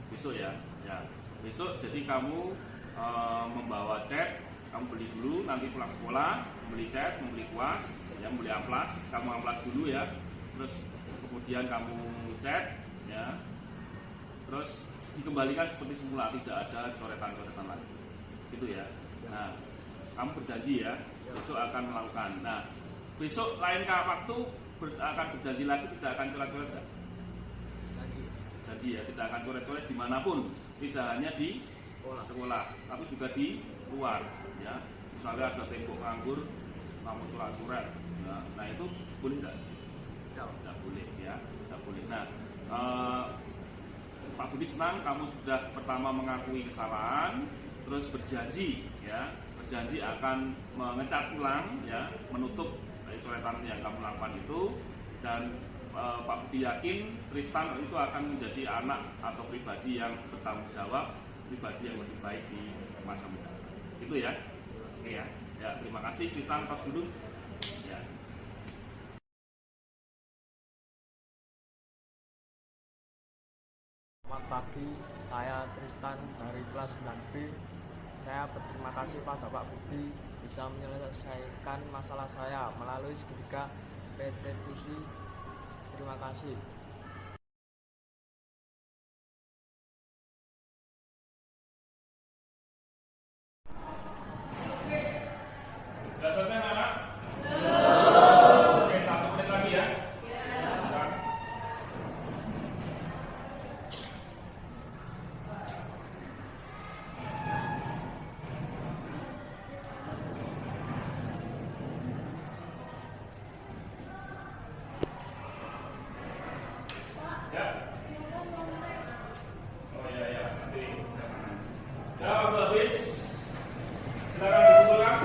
Besok ya. Ya. Besok jadi kamu membawa cat, kamu beli dulu, nanti pulang sekolah membeli cat, membeli kuas, ya, membeli amplas, kamu amplas dulu ya. Terus kemudian kamu cat, ya. Terus dikembalikan seperti semula, tidak ada coretan-coretan lagi. Gitu ya. Nah, kamu berjanji ya, besok akan melakukan. Nah, besok lain waktu akan berjanji lagi tidak akan coret-coret enggak? Janji ya, tidak akan coret-coret dimanapun, tidak hanya di sekolah, tapi juga di luar ya. Misalnya ada tembok nganggur, kamu coret-coret ya. Nah, itu boleh enggak? Tidak boleh ya, tidak boleh. Nah, Pak Budi senang kamu sudah pertama mengakui kesalahan, terus berjanji ya, berjanji akan mengecat ulang ya, menutup coretan yang kamu lakukan itu. Dan Pak Budi yakin Tristan itu akan menjadi anak atau pribadi yang bertanggung jawab, pribadi yang lebih baik di masa mendatang. Gitu ya. Oke ya. Ya, terima kasih Tristan, pas dulu. Ya. Selamat pagi, saya Tristan dari kelas 9B. Saya berterima kasih pada Pak Budi bisa menyelesaikan masalah saya melalui segitiga retribusi. Terima kasih. Sudah selesai anak? Oke, 1 menit lagi ya. Ya. Oh iya, nanti ya, udah habis. Silakan dikumpulkan.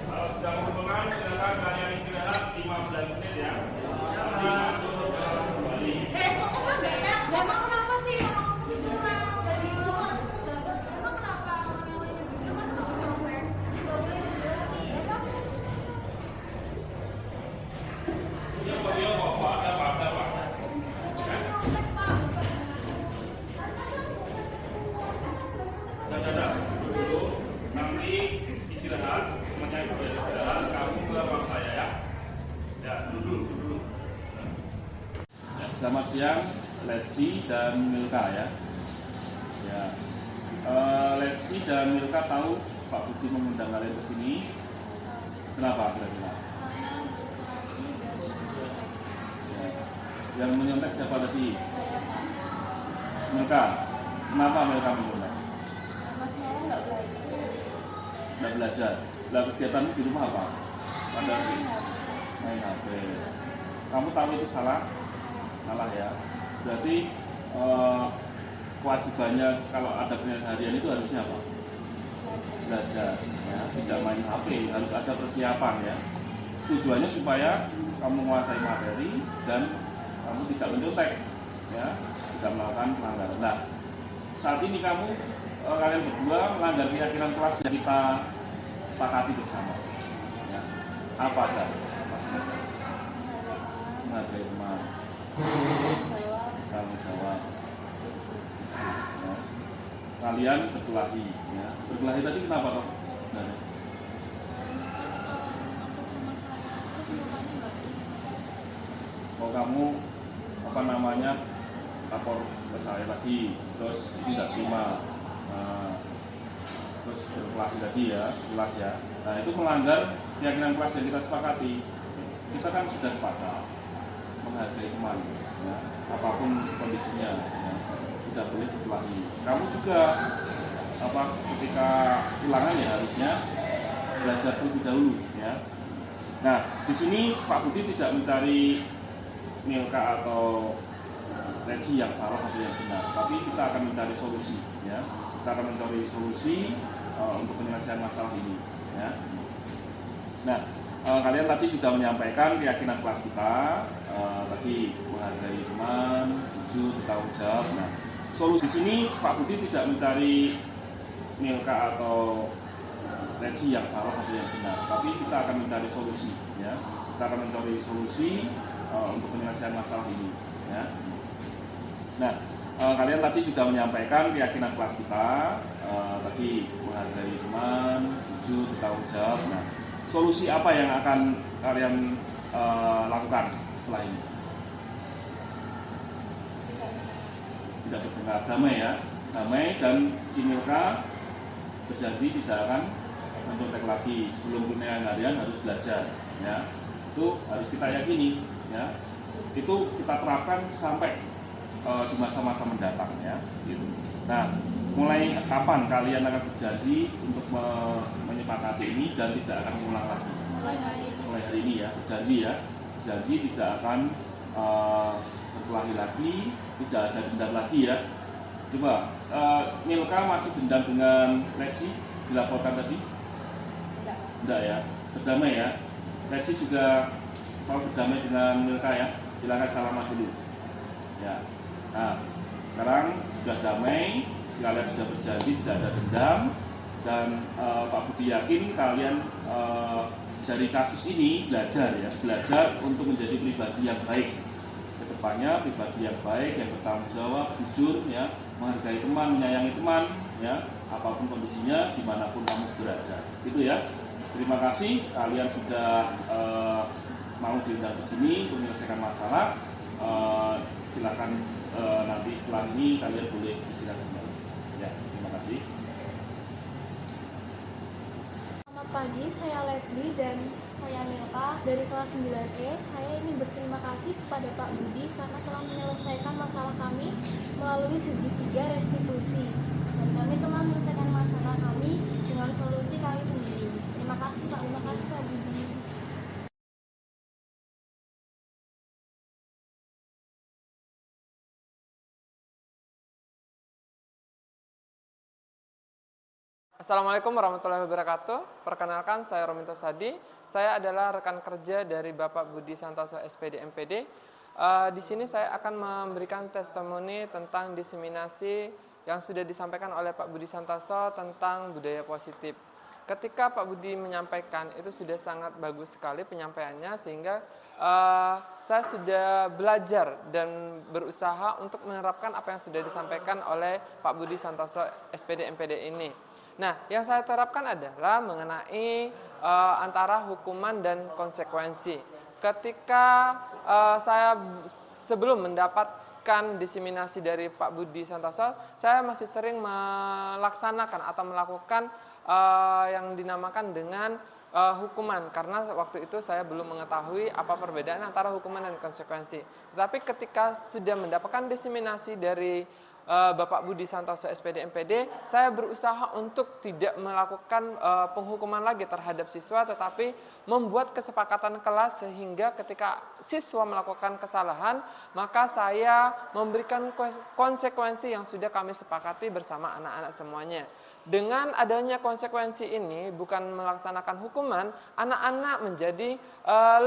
Kalau sudah mengumpulkan, silakan kalian istirahat 15 menit ya. Nanti masuk ke kelas kembali. Kok beda? Emang kenapa sih orang ngomong curang dari jabat? Emang kenapa orang yang lainnya jujur kan harus nyopet? Gak boleh jujur nih, ya kan? Iya, Pak, ada Pak. Nyopet, Pak. Sudah, dulu. Nanti istirahat, semuanya sudah istirahat, kamu ke ruang saya ya. Ya, dulu. Ya, selamat siang, Letsi dan Milka ya. Ya, Letsi dan Milka tahu Pak Budi mengundang kalian ke sini. Kenapa kira-kira? Ya. Yang menyontek siapa tadi? Milka. Kenapa Milka menyontek? Nggak belajar. Lah kegiatanmu di rumah apa? Ada main HP. Kamu tahu itu salah? Salah ya. Berarti kewajibannya kalau ada penilaian harian itu harusnya apa? Belajar. Ya, tidak main HP. Harus ada persiapan ya. Tujuannya supaya kamu menguasai materi dan kamu tidak menyontek, ya, tidak melakukan pelanggaran. Nah, saat ini kalian berdua melanggar keyakinan kelas yang kita sepakati bersama. Ya. Apa saja? Menghargai teman. Tanggung jawab. Ya. Kalian berkelahi. Ya. Berkelahi tadi kenapa toh? Nah, kamu lapor ke saya tadi, terus tidak terima, terus berkelahi tadi ya, kelas ya. Nah itu melanggar keyakinan kelas yang kita sepakati. Kita kan sudah sepakat menghargai teman, ya, apapun kondisinya, ya, tidak boleh berkelahi. Kamu juga ketika ulangan ya harusnya belajar terlebih dahulu, ya. Nah di sini Pak Budi tidak mencari Milka atau Reci yang salah atau yang benar, tapi kita akan mencari solusi, ya. Kita akan mencari solusi untuk penyelesaian masalah ini, ya. Nah, kalian tadi sudah menyampaikan keyakinan kelas kita, tadi menghargai teman, jujur, bertanggung jawab. Nah, solusi di sini Pak Budi tidak mencari Milka atau Reci yang salah atau yang benar, tapi kita akan mencari solusi, ya. Kita akan mencari solusi untuk penyelesaian masalah ini, ya. Nah, kalian tadi sudah menyampaikan keyakinan kelas kita, tadi menghargai teman, jujur, bertanggung jawab. Nah, solusi apa yang akan kalian lakukan setelah ini? Tidak bertengkar, damai ya, damai, dan si Milka berjanji tidak akan mencontek lagi. Sebelum penilaian harian harus belajar, ya. Itu harus kita yakini, ya. Itu kita terapkan sampai di masa-masa mendatang, ya, gitu. Nah, mulai kapan kalian akan berjanji untuk menyepakati ini dan tidak akan mengulang lagi? Mulai hari ini ya, berjanji ya, berjanji tidak akan berkelahi lagi, tidak ada dendam lagi ya. Coba, Milka masih dendam dengan Reci dilaporkan tadi? Tidak ya, berdamai ya. Reci juga mau berdamai dengan Milka ya, silakan salaman dulu. Ya. Nah, sekarang sudah damai, kalian sudah berjanji tidak ada dendam, dan Pak Budi yakin kalian dari kasus ini belajar ya, belajar untuk menjadi pribadi yang baik kedepannya, pribadi yang baik, yang bertanggung jawab, jujur, ya, menghargai teman, menyayangi teman, ya, apapun kondisinya, dimanapun kamu berada. Itu ya. Terima kasih kalian sudah mau diundang ke sini untuk menyelesaikan masalah. Silakan nanti setelah ini kalian boleh istirahat kembali. Ya, terima kasih. Selamat pagi, saya Leslie dan saya Milka dari kelas 9E. Saya ingin berterima kasih kepada Pak Budi karena telah menyelesaikan masalah kami melalui segitiga restitusi. Dan kami telah menyelesaikan masalah kami dengan solusi kami sendiri. Terima kasih Pak, terima kasih Pak Budi. Assalamualaikum warahmatullahi wabarakatuh. Perkenalkan, saya Rominto Sadi. Saya adalah rekan kerja dari Bapak Budi Santoso SPD MPD. Di sini saya akan memberikan testimoni tentang diseminasi yang sudah disampaikan oleh Pak Budi Santoso tentang budaya positif. Ketika Pak Budi menyampaikan, itu sudah sangat bagus sekali penyampaiannya, sehingga saya sudah belajar dan berusaha untuk menerapkan apa yang sudah disampaikan oleh Pak Budi Santoso SPD MPD ini. Nah, yang saya terapkan adalah mengenai antara hukuman dan konsekuensi. Ketika saya sebelum mendapatkan diseminasi dari Pak Budi Santoso, saya masih sering melaksanakan atau melakukan yang dinamakan dengan hukuman, karena waktu itu saya belum mengetahui apa perbedaan antara hukuman dan konsekuensi. Tetapi ketika sudah mendapatkan diseminasi dari Bapak Budi Santoso SPD MPD, saya berusaha untuk tidak melakukan penghukuman lagi terhadap siswa, tetapi membuat kesepakatan kelas sehingga ketika siswa melakukan kesalahan, maka saya memberikan konsekuensi yang sudah kami sepakati bersama anak-anak semuanya. Dengan adanya konsekuensi ini, bukan melaksanakan hukuman, anak-anak menjadi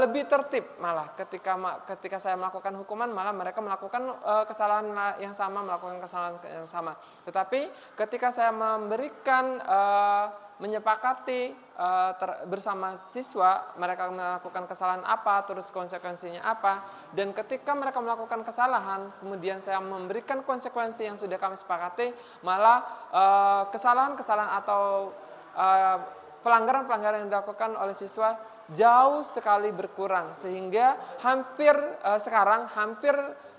lebih tertib. Malah ketika saya melakukan hukuman, malah mereka melakukan kesalahan yang sama, melakukan kesalahan yang sama. Tetapi ketika saya memberikan menyepakati bersama siswa, mereka melakukan kesalahan apa, terus konsekuensinya apa, dan ketika mereka melakukan kesalahan, kemudian saya memberikan konsekuensi yang sudah kami sepakati, malah kesalahan-kesalahan atau pelanggaran-pelanggaran yang dilakukan oleh siswa jauh sekali berkurang, sehingga sekarang hampir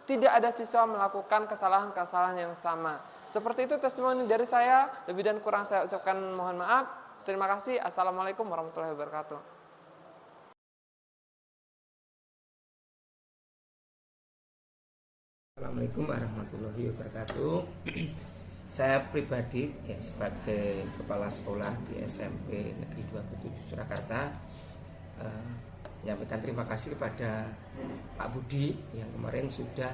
tidak ada siswa melakukan kesalahan-kesalahan yang sama. Seperti itu testimoni dari saya. Lebih dan kurang saya ucapkan mohon maaf. Terima kasih. Assalamualaikum warahmatullahi wabarakatuh. Assalamualaikum warahmatullahi wabarakatuh. Saya pribadi sebagai kepala sekolah di SMP Negeri 27 Surakarta menyampaikan terima kasih kepada Pak Budi yang kemarin sudah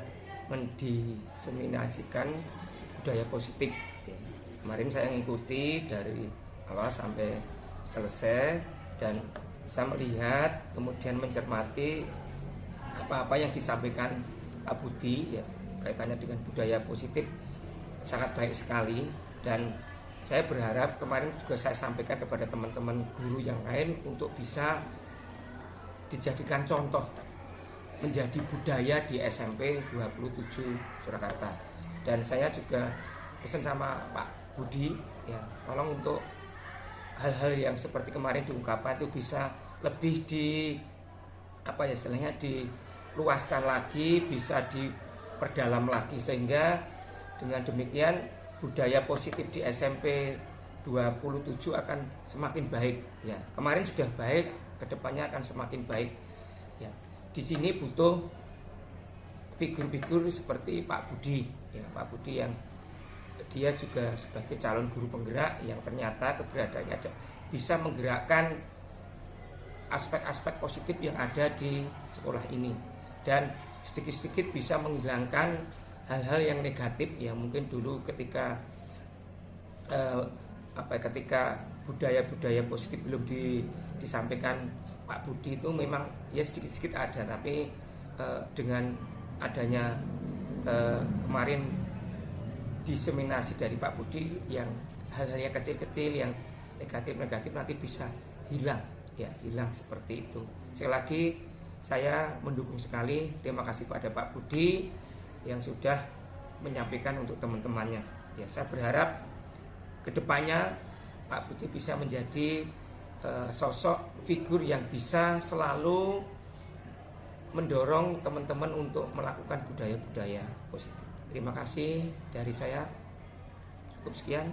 mendiseminasikan budaya positif. Kemarin saya mengikuti dari awal sampai selesai dan saya melihat kemudian mencermati apa-apa yang disampaikan Pak Budi kaitannya dengan budaya positif sangat baik sekali, dan saya berharap kemarin juga saya sampaikan kepada teman-teman guru yang lain untuk bisa dijadikan contoh menjadi budaya di SMP 27 Surakarta. Dan saya juga pesan sama Pak Budi tolong untuk hal-hal yang seperti kemarin diungkapkan itu bisa lebih istilahnya diluaskan lagi, bisa diperdalam lagi, sehingga dengan demikian budaya positif di SMP 27 akan semakin baik. Kemarin sudah baik, kedepannya akan semakin baik. Di sini butuh figur-figur seperti Pak Budi, Pak Budi yang dia juga sebagai calon guru penggerak yang ternyata keberadaannya bisa menggerakkan aspek-aspek positif yang ada di sekolah ini, dan sedikit-sedikit bisa menghilangkan hal-hal yang negatif yang mungkin dulu ketika budaya-budaya positif belum disampaikan Pak Budi itu memang sedikit-sedikit ada, tapi dengan adanya kemarin diseminasi dari Pak Budi yang hal-hal yang kecil-kecil yang negatif-negatif nanti bisa hilang seperti itu. Sekali lagi saya mendukung sekali, terima kasih pada Pak Budi yang sudah menyampaikan untuk teman-temannya. Saya berharap kedepannya Pak Budi bisa menjadi sosok figur yang bisa selalu mendorong teman-teman untuk melakukan budaya-budaya positif. Terima kasih dari saya. Cukup sekian.